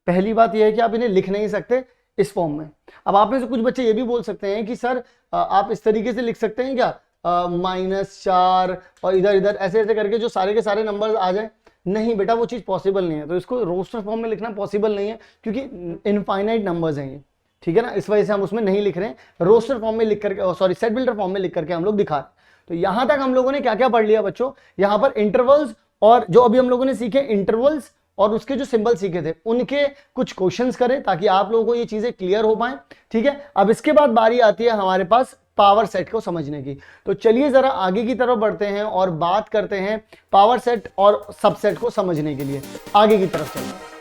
पहली बात यह है कि आप इन्हें लिख नहीं सकते इस फॉर्म में। अब आप में से कुछ बच्चे ये भी बोल सकते हैं कि सर आप इस तरीके से लिख सकते हैं क्या, -4 और इधर इधर ऐसे ऐसे करके जो सारे के सारे नंबर्स आ जाए। नहीं बेटा, वो चीज पॉसिबल नहीं है, तो इसको रोस्टर फॉर्म में लिखना पॉसिबल नहीं है, क्योंकि इनफाइनाइट नंबर्स हैं ये, ठीक है ना। इस वजह से हम उसमें नहीं लिख रहे हैं, रोस्टर फॉर्म में लिख करके, सॉरी सेट बिल्डर फॉर्म में लिख करके हम लोग दिखा रहे हैं। तो यहां तक हम लोगों ने क्या क्या पढ़ लिया बच्चों, यहाँ पर इंटरवल्स, और जो अभी हम लोगों ने सीखे इंटरवल्स और उसके जो सिंबल सीखे थे उनके कुछ क्वेश्चंस करें, ताकि आप लोगों को ये चीजें क्लियर हो पाए, ठीक है। अब इसके बाद बारी आती है हमारे पास पावर सेट को समझने की। तो चलिए जरा आगे की तरफ बढ़ते हैं और बात करते हैं पावर सेट और सबसेट को समझने के लिए। आगे की तरफ चलिए।